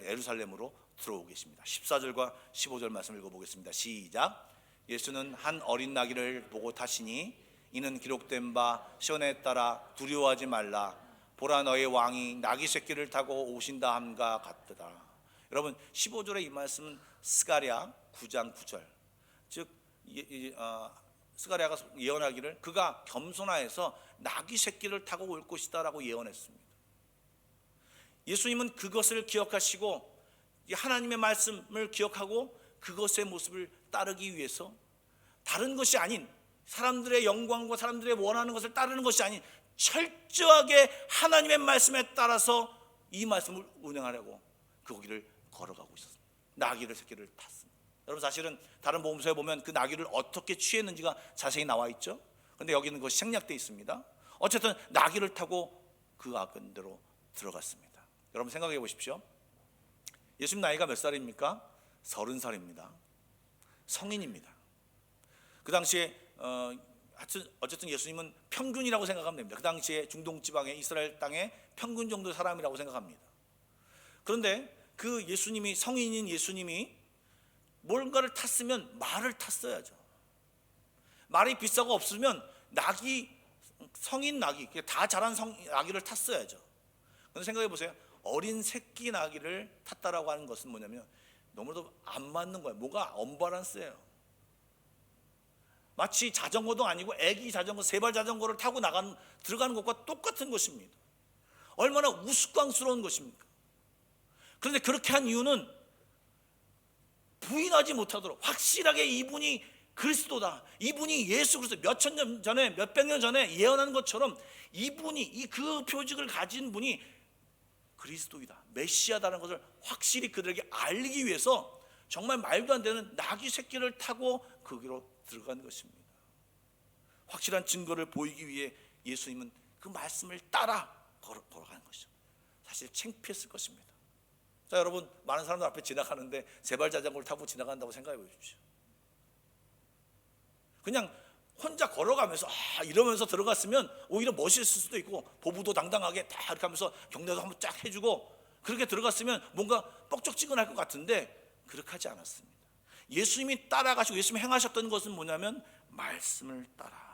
예루살렘으로 들어오고 계십니다. 14절과 15절 말씀 읽어보겠습니다. 시작. 예수는 한 어린 나귀를 보고 타시니 이는 기록된 바 시온에 따라 두려워하지 말라. 보라 너의 왕이 나귀 새끼를 타고 오신다 함과 같더라. 여러분 15절의 이 말씀은 스가랴 9장 9절 즉 스가랴가 예언하기를 그가 겸손하여서 나귀 새끼를 타고 올 것이다 라고 예언했습니다. 예수님은 그것을 기억하시고 하나님의 말씀을 기억하고 그것의 모습을 따르기 위해서 다른 것이 아닌 사람들의 영광과 사람들의 원하는 것을 따르는 것이 아닌 철저하게 하나님의 말씀에 따라서 이 말씀을 운행하려고 그 길을 걸어가고 있었습니다. 나귀를 새끼를 탔습니다. 여러분 사실은 다른 복음서에 보면 그 나귀를 어떻게 취했는지가 자세히 나와 있죠. 그런데 여기는 그것이 생략되어 있습니다. 어쨌든 나귀를 타고 그 아근대로 들어갔습니다. 여러분 생각해 보십시오. 예수님 나이가 몇 살입니까? 30살입니다. 성인입니다. 그 당시에 어쨌든 예수님은 평균이라고 생각하면 됩니다. 그 당시에 중동 지방의 이스라엘 땅의 평균 정도의 사람이라고 생각합니다. 그런데 그 예수님이 성인인 예수님이 뭔가를 탔으면 말을 탔어야죠. 말이 비싸고 없으면 나귀 성인 나귀 다 자란 나귀를 탔어야죠. 그런데 생각해 보세요. 어린 새끼 나귀를 탔다라고 하는 것은 뭐냐면 너무나도 안 맞는 거예요. 뭐가 언밸런스예요. 마치 자전거도 아니고 애기 자전거 세발 자전거를 타고 들어가는 것과 똑같은 것입니다. 얼마나 우스꽝스러운 것입니까? 그런데 그렇게 한 이유는 부인하지 못하도록 확실하게 이분이 그리스도다, 이분이 예수 그리스도 몇천 년 전에 몇백 년 전에 예언한 것처럼 이분이 그 표직을 가진 분이 그리스도이다, 메시아다라는 것을 확실히 그들에게 알리기 위해서 정말 말도 안 되는 나귀 새끼를 타고 거기로 들어간 것입니다. 확실한 증거를 보이기 위해 예수님은 그 말씀을 따라 걸어가는 것이죠. 사실 창피했을 것입니다. 자, 여러분 많은 사람들 앞에 지나가는데 세발 자전거를 타고 지나간다고 생각해 보십시오. 그냥 혼자 걸어가면서 이러면서 들어갔으면 오히려 멋있을 수도 있고 보부도 당당하게 다 이렇게 하면서 경례도 한번 쫙 해주고 그렇게 들어갔으면 뭔가 뻑적지근할 것 같은데 그렇게 하지 않았습니다. 예수님이 따라가시고 예수님이 행하셨던 것은 뭐냐면 말씀을 따라.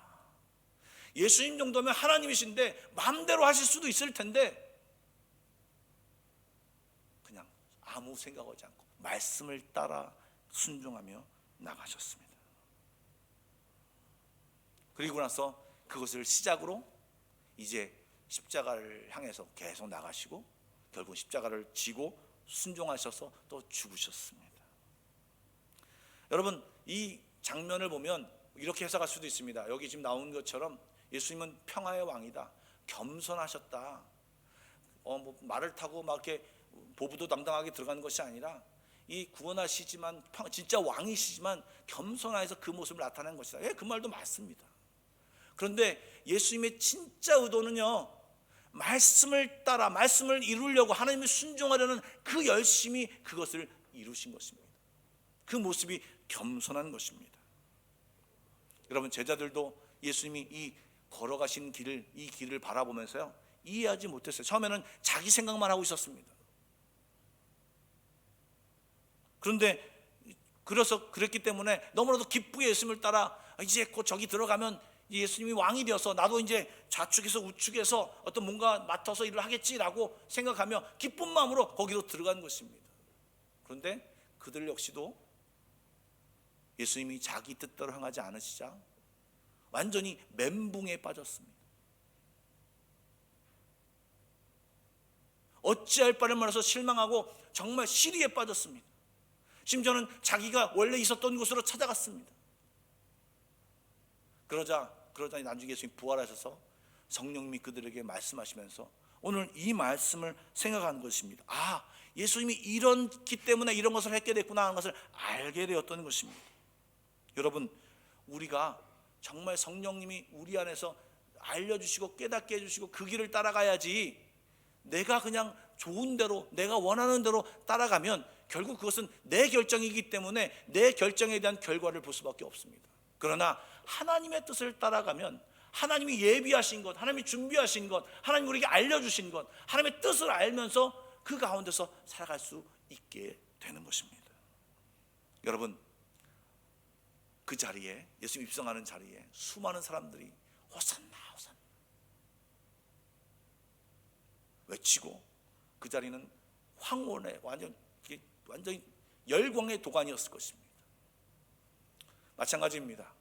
예수님 정도면 하나님이신데 마음대로 하실 수도 있을 텐데 그냥 아무 생각하지 않고 말씀을 따라 순종하며 나가셨습니다. 그리고 나서 그것을 시작으로 이제 십자가를 향해서 계속 나가시고 결국 십자가를 지고 순종하셔서 또 죽으셨습니다. 여러분 이 장면을 보면 이렇게 해석할 수도 있습니다. 여기 지금 나온 것처럼 예수님은 평화의 왕이다, 겸손하셨다, 말을 타고 막 이렇게 보부도 당당하게 들어가는 것이 아니라 이 구원하시지만 진짜 왕이시지만 겸손해서 그 모습을 나타낸 것이다. 그 말도 맞습니다. 그런데 예수님의 진짜 의도는요, 말씀을 따라 말씀을 이루려고 하나님을 순종하려는 그 열심이 그것을 이루신 것입니다. 그 모습이 겸손한 것입니다. 여러분 제자들도 예수님이 이 걸어가신 이 길을 바라보면서요 이해하지 못했어요. 처음에는 자기 생각만 하고 있었습니다. 그런데 그랬기 때문에 너무나도 기쁘게 예수님을 따라 이제 곧 저기 들어가면 예수님이 왕이 되어서 나도 이제 좌측에서 우측에서 어떤 뭔가 맡아서 일을 하겠지라고 생각하며 기쁜 마음으로 거기로 들어간 것입니다. 그런데 그들 역시도 예수님이 자기 뜻대로 행하지 않으시자 완전히 멘붕에 빠졌습니다. 어찌할 바를 몰라서 실망하고 정말 시리에 빠졌습니다. 심지어는 자기가 원래 있었던 곳으로 찾아갔습니다. 그러자 나중에 예수님이 부활하셔서 성령님이 그들에게 말씀하시면서 오늘 이 말씀을 생각하는 것입니다. 아, 예수님이 이렇기 때문에 이런 것을 했게 됐구나 하는 것을 알게 되었던 것입니다. 여러분, 우리가 정말 성령님이 우리 안에서 알려주시고 깨닫게 해주시고 그 길을 따라가야지, 내가 그냥 좋은 대로 내가 원하는 대로 따라가면 결국 그것은 내 결정이기 때문에 내 결정에 대한 결과를 볼 수밖에 없습니다. 그러나 하나님의 뜻을 따라가면 하나님이 예비하신 것, 하나님이 준비하신 것, 하나님이 우리에게 알려주신 것, 하나님의 뜻을 알면서 그 가운데서 살아갈 수 있게 되는 것입니다. 여러분, 그 자리에, 예수님 입성하는 자리에 수많은 사람들이 호산나 호산나 외치고 그 자리는 황혼의 완전히 열광의 도가니였을 것입니다. 마찬가지입니다.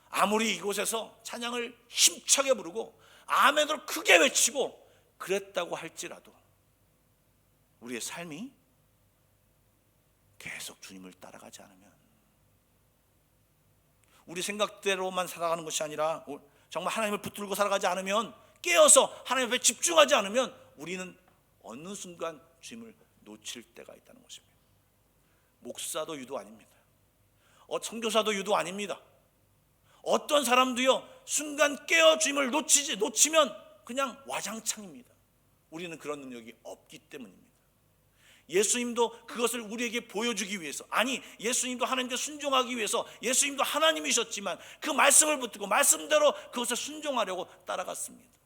아무리 이곳에서 찬양을 힘차게 부르고 아멘으로 크게 외치고 그랬다고 할지라도 우리의 삶이 계속 주님을 따라가지 않으면, 우리 생각대로만 살아가는 것이 아니라 정말 하나님을 붙들고 살아가지 않으면, 깨어서 하나님 앞에 집중하지 않으면 우리는 어느 순간 주님을 놓칠 때가 있다는 것입니다. 목사도 유도 아닙니다. 선교사도 유도 아닙니다. 어떤 사람도요, 순간 깨어 주님을 놓치면 그냥 와장창입니다. 우리는 그런 능력이 없기 때문입니다. 예수님도 그것을 우리에게 보여주기 위해서, 아니 예수님도 하나님께 순종하기 위해서, 예수님도 하나님이셨지만 그 말씀을 붙들고 말씀대로 그것을 순종하려고 따라갔습니다.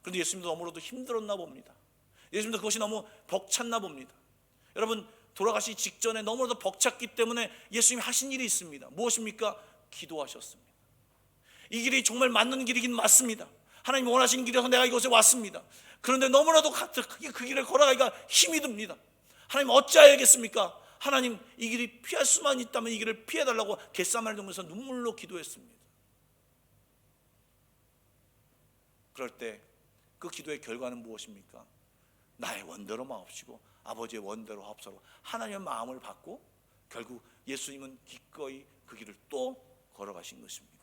그런데 예수님도 너무나도 힘들었나 봅니다. 예수님도 그것이 너무 벅찼나 봅니다. 여러분, 돌아가시기 직전에 너무나도 벅찼기 때문에 예수님이 하신 일이 있습니다. 무엇입니까? 기도하셨습니다. 이 길이 정말 맞는 길이긴 맞습니다. 하나님 원하시는 길에서 내가 이곳에 왔습니다. 그런데 너무나도 그 길을 걸어가기가 힘이 듭니다. 하나님 어찌해야겠습니까? 하나님, 이 길이 피할 수만 있다면 이 길을 피해달라고 겟세마네 동산에서 눈물로 기도했습니다. 그럴 때 그 기도의 결과는 무엇입니까? 나의 원대로 마옵시고 아버지의 원대로 하옵소서. 하나님의 마음을 받고 결국 예수님은 기꺼이 그 길을 또 걸어가신 것입니다.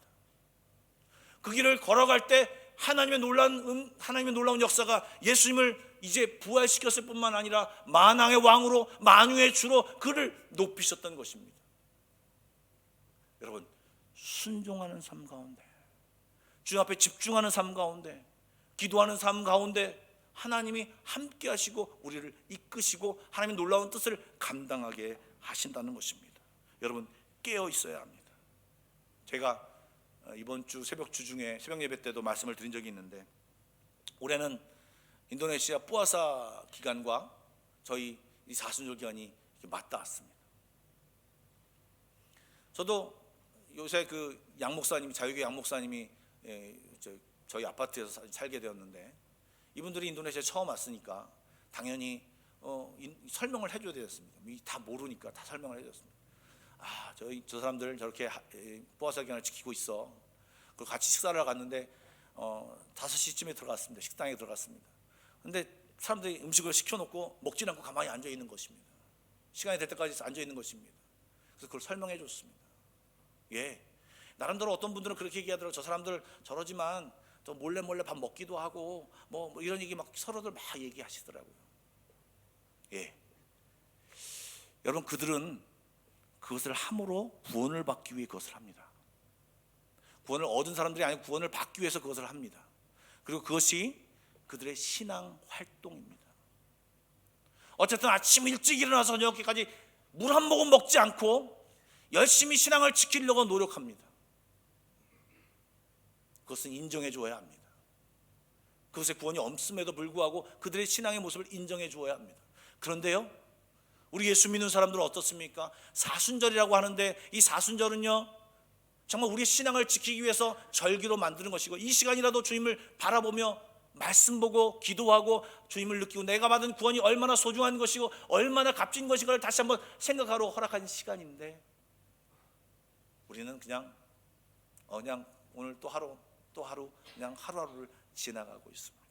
그 길을 걸어갈 때 하나님의 놀라운 역사가 예수님을 이제 부활시켰을 뿐만 아니라 만왕의 왕으로, 만유의 주로 그를 높이셨던 것입니다. 여러분, 순종하는 삶 가운데, 주님 앞에 집중하는 삶 가운데, 기도하는 삶 가운데 하나님이 함께 하시고 우리를 이끄시고 하나님의 놀라운 뜻을 감당하게 하신다는 것입니다. 여러분, 깨어 있어야 합니다. 제가 이번 주 새벽 주중에 새벽 예배 때도 말씀을 드린 적이 있는데, 올해는 인도네시아 뿌아사 기간과 저희 이 사순절 기간이 맞닿았습니다. 저도 요새 그 양목사님이, 자유교 양목사님이 저희 아파트에서 살게 되었는데, 이분들이 인도네시아에 처음 왔으니까 당연히 설명을 해줘야 되었습니다. 다 모르니까 다 설명을 해줬습니다. 저 사람들 저렇게 뿌아사 기간을 지키고 있어. 그리고 같이 식사를 하러 갔는데 5시쯤에 들어갔습니다. 식당에 들어갔습니다. 근데 사람들이 음식을 시켜놓고 먹지 않고 가만히 앉아 있는 것입니다. 시간이 될 때까지 앉아 있는 것입니다. 그래서 그걸 설명해 줬습니다. 나름대로 어떤 분들은 그렇게 얘기하더라고요. 저 사람들 저러지만 또 몰래 밥 먹기도 하고 뭐 이런 얘기 막 서로들 막 얘기하시더라고요. 여러분, 그들은 그것을 함으로 구원을 받기 위해 그것을 합니다. 구원을 얻은 사람들이 아니고 구원을 받기 위해서 그것을 합니다. 그리고 그것이 그들의 신앙 활동입니다. 어쨌든 아침 일찍 일어나서 저녁까지 물 한 모금 먹지 않고 열심히 신앙을 지키려고 노력합니다. 그것은 인정해 주어야 합니다. 그것의 구원이 없음에도 불구하고 그들의 신앙의 모습을 인정해 주어야 합니다. 그런데요, 우리 예수 믿는 사람들은 어떻습니까? 사순절이라고 하는데 이 사순절은요 정말 우리의 신앙을 지키기 위해서 절기로 만드는 것이고, 이 시간이라도 주님을 바라보며 말씀 보고 기도하고 주님을 느끼고 내가 받은 구원이 얼마나 소중한 것이고 얼마나 값진 것인가를 다시 한번 생각하러 허락한 시간인데, 우리는 그냥 오늘 또 하루 그냥 하루하루를 지나가고 있습니다.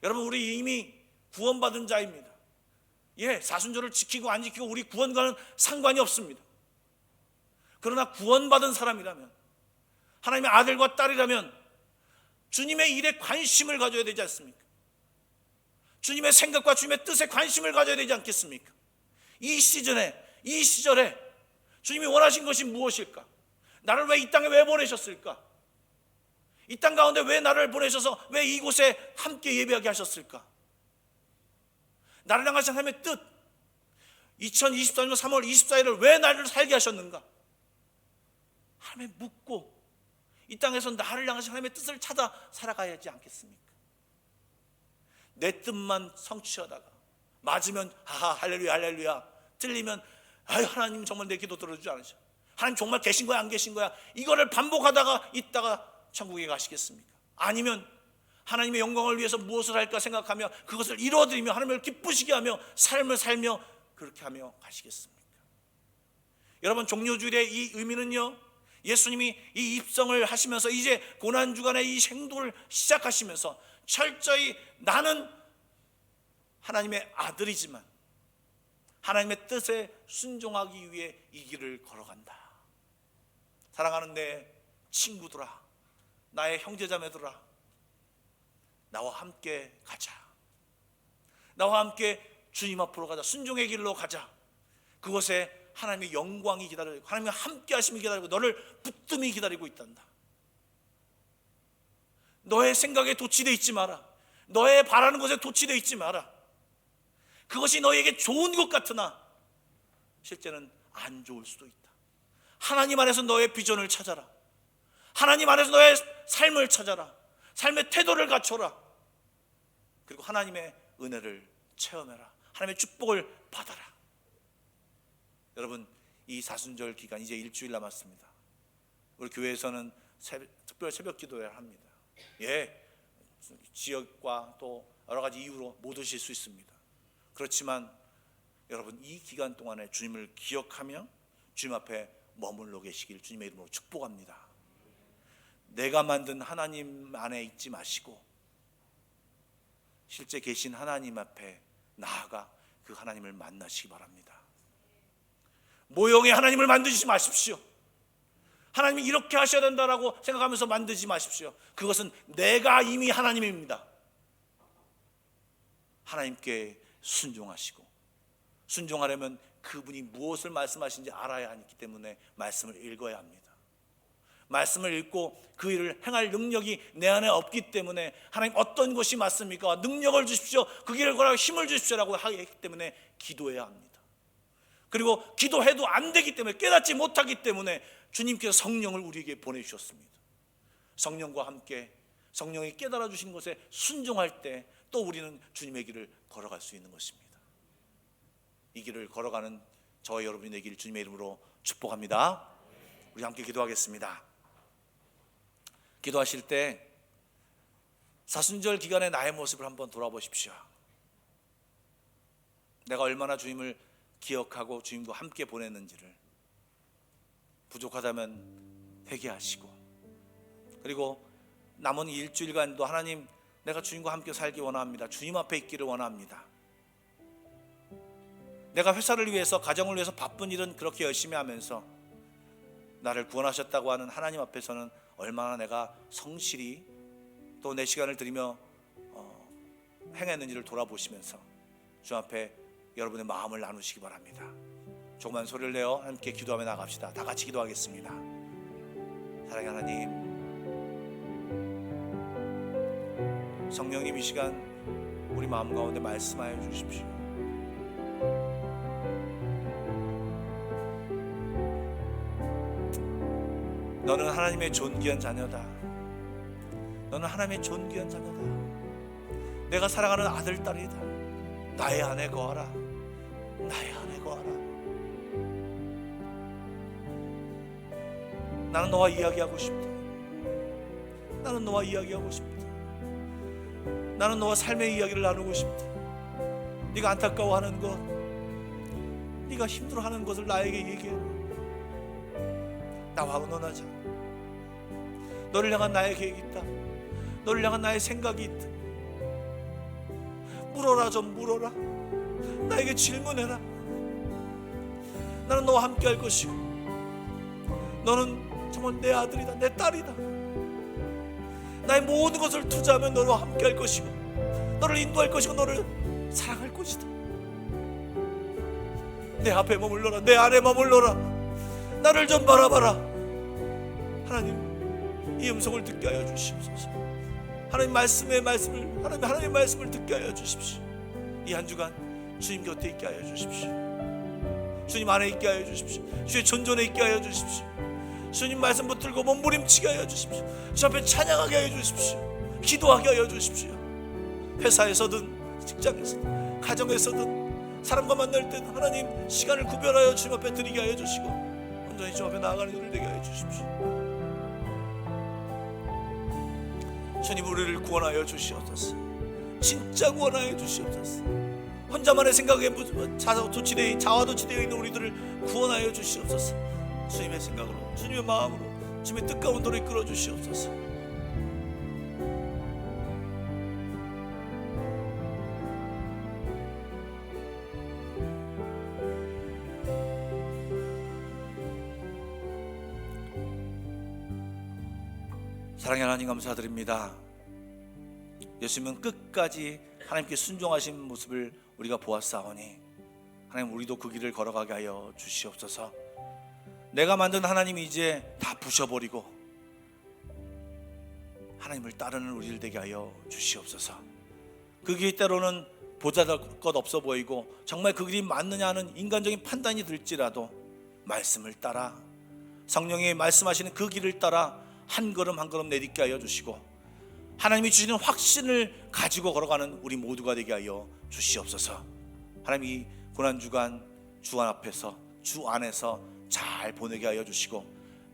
여러분, 우리 이미 구원받은 자입니다. 사순절을 지키고 안 지키고 우리 구원과는 상관이 없습니다. 그러나 구원받은 사람이라면, 하나님의 아들과 딸이라면 주님의 일에 관심을 가져야 되지 않습니까? 주님의 생각과 주님의 뜻에 관심을 가져야 되지 않겠습니까? 이 시절에 주님이 원하신 것이 무엇일까? 나를 왜 이 땅에 왜 보내셨을까? 이 땅 가운데 왜 나를 보내셔서 왜 이곳에 함께 예배하게 하셨을까? 나를 향하신 하나님의 뜻, 2024년 3월 24일을 왜 나를 살게 하셨는가? 하나님의 묻고 이 땅에서 나를 향하신 하나님의 뜻을 찾아 살아가야 하지 않겠습니까? 내 뜻만 성취하다가 맞으면 할렐루야 할렐루야, 틀리면 하나님 정말 내 기도 들어주지 않으셔, 하나님 정말 계신 거야 안 계신 거야, 이거를 반복하다가 있다가 천국에 가시겠습니까? 아니면 하나님의 영광을 위해서 무엇을 할까 생각하며 그것을 이루어드리며 하나님을 기쁘시게 하며 삶을 살며 그렇게 하며 가시겠습니까? 여러분, 종료주일의 이 의미는요, 예수님이 이 입성을 하시면서 이제 고난주간의 이 행도를 시작하시면서 철저히 나는 하나님의 아들이지만 하나님의 뜻에 순종하기 위해 이 길을 걸어간다. 사랑하는 내 친구들아, 나의 형제자매들아, 나와 함께 가자. 나와 함께 주님 앞으로 가자. 순종의 길로 가자. 그곳에 하나님의 영광이 기다리고 하나님의 함께 하심이 기다리고 너를 붙듦이 기다리고 있단다. 너의 생각에 도취되어 있지 마라. 너의 바라는 것에 도취되어 있지 마라. 그것이 너에게 좋은 것 같으나 실제는 안 좋을 수도 있다. 하나님 안에서 너의 비전을 찾아라. 하나님 안에서 너의 삶을 찾아라. 삶의 태도를 갖춰라. 그리고 하나님의 은혜를 체험해라. 하나님의 축복을 받아라. 여러분, 이 사순절 기간 이제 일주일 남았습니다. 우리 교회에서는 특별 새벽 기도회를 합니다. 지역과 또 여러 가지 이유로 못 오실 수 있습니다. 그렇지만 여러분, 이 기간 동안에 주님을 기억하며 주님 앞에 머물러 계시길 주님의 이름으로 축복합니다. 내가 만든 하나님 안에 있지 마시고 실제 계신 하나님 앞에 나아가 그 하나님을 만나시기 바랍니다. 모형의 하나님을 만드시지 마십시오. 하나님이 이렇게 하셔야 된다라고 생각하면서 만들지 마십시오. 그것은 내가 이미 하나님입니다. 하나님께 순종하시고, 순종하려면 그분이 무엇을 말씀하신지 알아야 하기 때문에 말씀을 읽어야 합니다. 말씀을 읽고 그 일을 행할 능력이 내 안에 없기 때문에 하나님 어떤 것이 맞습니까? 능력을 주십시오. 그 길을 걸어 힘을 주십시오라고 하기 때문에 기도해야 합니다. 그리고 기도해도 안 되기 때문에, 깨닫지 못하기 때문에 주님께서 성령을 우리에게 보내주셨습니다. 성령과 함께 성령이 깨달아 주신 것에 순종할 때 또 우리는 주님의 길을 걸어갈 수 있는 것입니다. 이 길을 걸어가는 저와 여러분이 되기를 주님의 이름으로 축복합니다. 우리 함께 기도하겠습니다. 기도하실 때 사순절 기간의 나의 모습을 한번 돌아보십시오. 내가 얼마나 주님을 기억하고 주님과 함께 보냈는지를, 부족하다면 회개하시고, 그리고 남은 일주일간도 하나님, 내가 주님과 함께 살기 원합니다. 주님 앞에 있기를 원합니다. 내가 회사를 위해서, 가정을 위해서 바쁜 일은 그렇게 열심히 하면서 나를 구원하셨다고 하는 하나님 앞에서는 얼마나 내가 성실히 또 내 시간을 들이며 행했는지를 돌아보시면서 주 앞에 여러분의 마음을 나누시기 바랍니다. 조그만 소리를 내어 함께 기도하며 나갑시다. 다 같이 기도하겠습니다. 사랑의 하나님, 성령님 이 시간 우리 마음 가운데 말씀하여 주십시오. 너는 하나님의 존귀한 자녀다. 너는 하나님의 존귀한 자녀다. 내가 사랑하는 아들, 딸이다. 나의 안에 거하라. 나의 안에 거하라. 나는 너와 이야기하고 싶다. 나는 너와 이야기하고 싶다. 나는 너와 삶의 이야기를 나누고 싶다. 네가 안타까워하는 것, 네가 힘들어하는 것을 나에게 얘기해. 나와 의논하자. 너를 향한 나의 계획이 있다. 너를 향한 나의 생각이 있다. 물어라. 좀 물어라. 나에게 질문해라. 나는 너와 함께 할 것이고, 너는 정말 내 아들이다, 내 딸이다. 나의 모든 것을 투자하면 너와 함께 할 것이고, 너를 인도할 것이고, 너를 사랑할 것이다. 내 앞에 머물러라. 내 안에 머물러라. 나를 좀 바라봐라. 하나님, 이 음성을 듣게 하여 주시옵소서. 하나님의 말씀을 듣게 하여 주십시오. 이 한 주간 주님 곁에 있게 하여 주십시오. 주님 안에 있게 하여 주십시오. 주의 존전에 있게 하여 주십시오. 주님 말씀 붙들고 몸부림치게 하여 주십시오. 주 앞에 찬양하게 하여 주십시오. 기도하게 하여 주십시오. 회사에서든 직장에서든 가정에서든 사람과 만날 때는 하나님 시간을 구별하여 주님 앞에 드리게 하여 주시고, 온전히 주님 앞에 나아가는 일을 되게 하여 주십시오. 주님, 우리를 구원하여 주시옵소서. 진짜 구원하여 주시옵소서. 혼자만의 생각에 자화도취되어 있는 우리들을 구원하여 주시옵소서. 주님의 생각으로, 주님의 마음으로, 주님의 뜻가운 도로 이끌어 주시옵소서. 사랑의 하나님, 감사드립니다. 예수님은 끝까지 하나님께 순종하신 모습을 우리가 보았사오니, 하나님, 우리도 그 길을 걸어가게 하여 주시옵소서. 내가 만든 하나님이 이제 다 부셔버리고 하나님을 따르는 우리를 되게 하여 주시옵소서. 그 길이 때로는 보잘것 없어 보이고 정말 그 길이 맞느냐 하는 인간적인 판단이 들지라도 말씀을 따라, 성령이 말씀하시는 그 길을 따라 한 걸음 한 걸음 내딛게 하여 주시고, 하나님이 주시는 확신을 가지고 걸어가는 우리 모두가 되게 하여 주시옵소서. 하나님, 이 고난주간 주 앞에서, 주 안에서 잘 보내게 하여 주시고,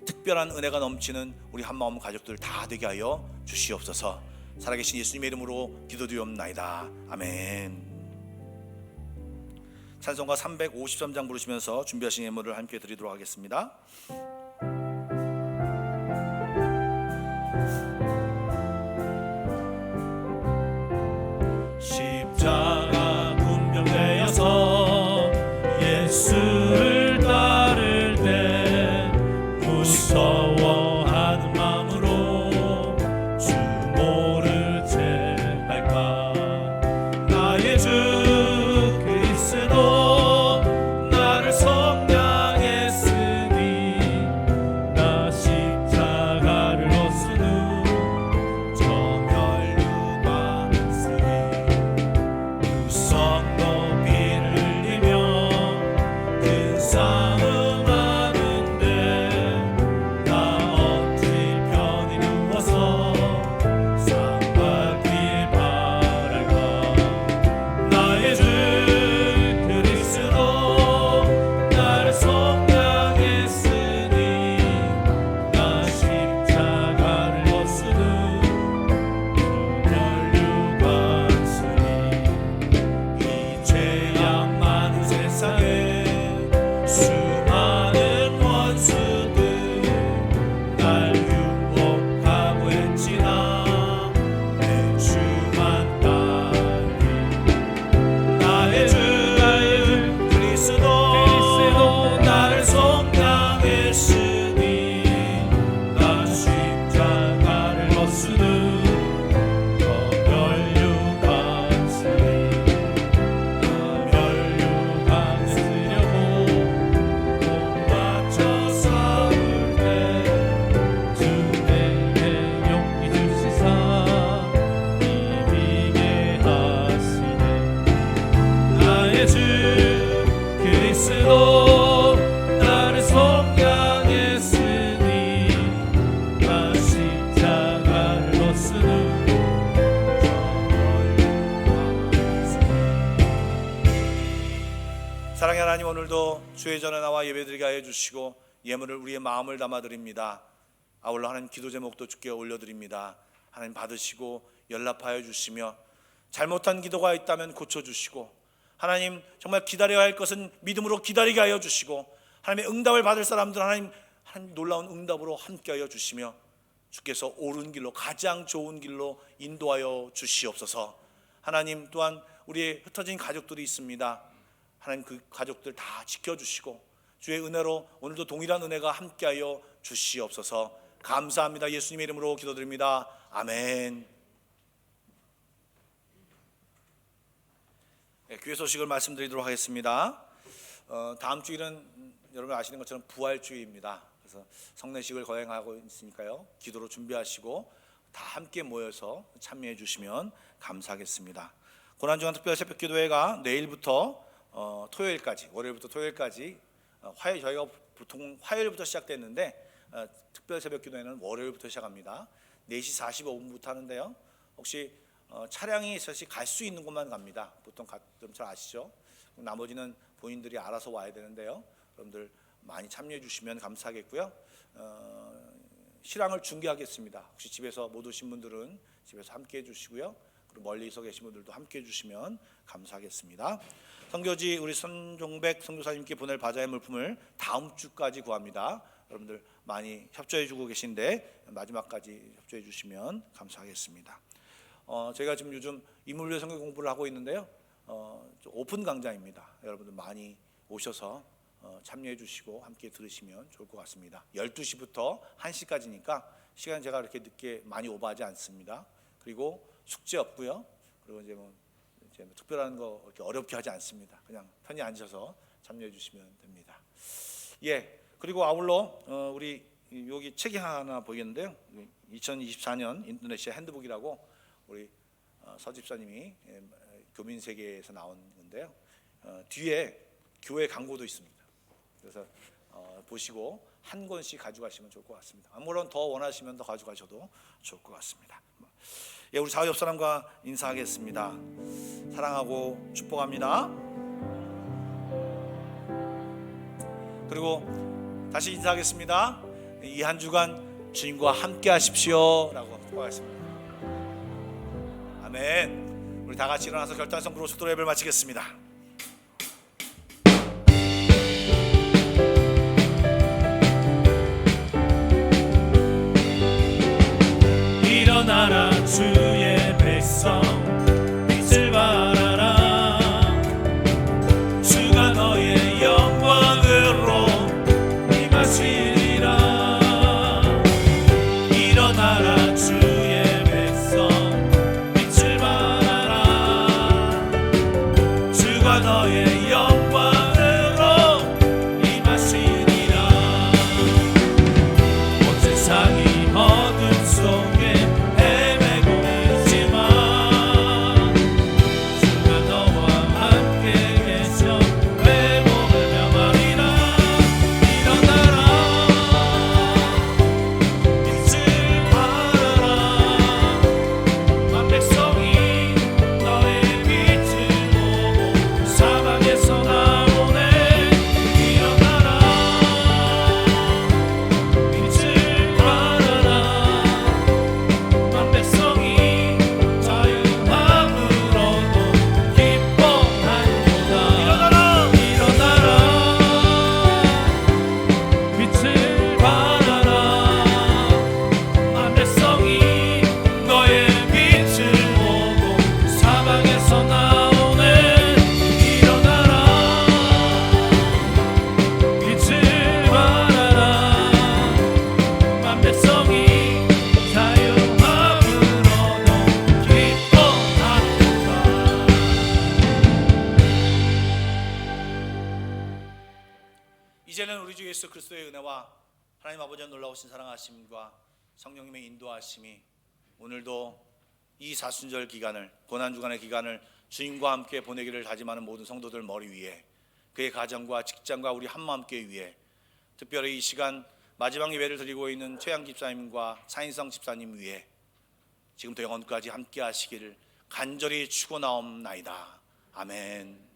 특별한 은혜가 넘치는 우리 한마음 가족들 다 되게 하여 주시옵소서. 살아계신 예수님의 이름으로 기도드리옵나이다. 아멘. 찬송가 353장 부르시면서 준비하신 예물을 함께 드리도록 하겠습니다. 십자가 군병되어서 예수를 따를 때 무서워하는 마음으로 주 모를 채 할까. 나의 주 그리스도 나를 속량했으니, 나 십자가를 벗은 후 정혈류가 있으니, 성도비를 흘리며 큰 싸움하는데 나 어찌 편히 누워서 상 받길 바랄까. 나의 사랑의 하나님, 오늘도 주의 전에 나와 예배드리게 하여 주시고 예물을 우리의 마음을 담아드립니다. 아울러 하나님 기도 제목도 주께 올려드립니다. 하나님 받으시고 연락하여 주시며 잘못한 기도가 있다면 고쳐주시고 하나님 정말 기다려야 할 것은 믿음으로 기다리게 하여 주시고 하나님의 응답을 받을 사람들 하나님 놀라운 응답으로 함께하여 주시며 주께서 옳은 길로 가장 좋은 길로 인도하여 주시옵소서. 하나님 또한 우리의 흩어진 가족들이 있습니다. 하나님 그 가족들 다 지켜주시고 주의 은혜로 오늘도 동일한 은혜가 함께하여 주시옵소서. 감사합니다. 예수님의 이름으로 기도드립니다. 아멘. 네, 교회 소식을 말씀드리도록 하겠습니다. 다음 주일은 여러분 아시는 것처럼 부활주의입니다. 그래서 성례식을 거행하고 있으니까요, 기도로 준비하시고 다 함께 모여서 참여해 주시면 감사하겠습니다. 고난주간 특별 새벽기도회가 내일부터 토요일까지, 월요일부터 토요일까지, 저희가 보통 화요일부터 시작됐는데 특별 새벽기도회는 월요일부터 시작합니다. 4시 45분부터 하는데요, 혹시 차량이 있어서 갈 수 있는 곳만 갑니다. 보통 좀 잘 아시죠? 나머지는 본인들이 알아서 와야 되는데요, 여러분들 많이 참여해 주시면 감사하겠고요. 실황을 중계하겠습니다. 혹시 집에서 못 오신 분들은 집에서 함께 해주시고요, 그리고 멀리서 계신 분들도 함께 해주시면 감사하겠습니다. 선교지 우리 손종백 선교사님께 보낼 바자의 물품을 다음 주까지 구합니다. 여러분들 많이 협조해 주고 계신데 마지막까지 협조해 주시면 감사하겠습니다. 제가 지금 요즘 인물의 성경 공부를 하고 있는데요, 오픈 강좌입니다. 여러분들 많이 오셔서 참여해 주시고 함께 들으시면 좋을 것 같습니다. 12시부터 1시까지니까 시간 제가 이렇게 늦게 많이 오버하지 않습니다. 그리고 숙제 없고요. 그리고 이제 뭐 특별한 거 이렇게 어렵게 하지 않습니다. 그냥 편히 앉아서 참여해 주시면 됩니다. 예. 그리고 아울러 우리 여기 책이 하나 보이겠는데요. 2024년 인도네시아 핸드북이라고 우리 서집사님이 교민 세계에서 나온 건데요. 뒤에 교회 광고도 있습니다. 그래서 보시고 한 권씩 가져가시면 좋을 것 같습니다. 물론 더 원하시면 더 가져가셔도 좋을 것 같습니다. 예, 우리 좌우 옆 사람과 인사하겠습니다. 사랑하고 축복합니다. 그리고 다시 인사하겠습니다. 이 한 주간 주님과 함께 하십시오라고 축복하겠습니다. 아멘. 우리 다 같이 일어나서 결단성 그로스도로 예배를 마치겠습니다. 일어나라 주의 백성 빛을 발하라. 주가 너의 영광으로 임하시리라. 일어나라 주의 백성 빛을 발하라. 주가 너의 영광으로 임하시리라. 온 세상이 어둠 속에 이제는 우리 주 예수 그리스도의 은혜와 하나님 아버지의 놀라우신 사랑하심과 성령님의 인도하심이 오늘도 이 사순절 기간을, 고난주간의 기간을 주님과 함께 보내기를 다짐하는 모든 성도들 머리 위에, 그의 가정과 직장과 우리 한마음교회 위에, 특별히 이 시간 마지막 예배를 드리고 있는 최양 집사님과 차인성 집사님 위에 지금부터 영원까지 함께 하시기를 간절히 축원하옵나이다. 아멘.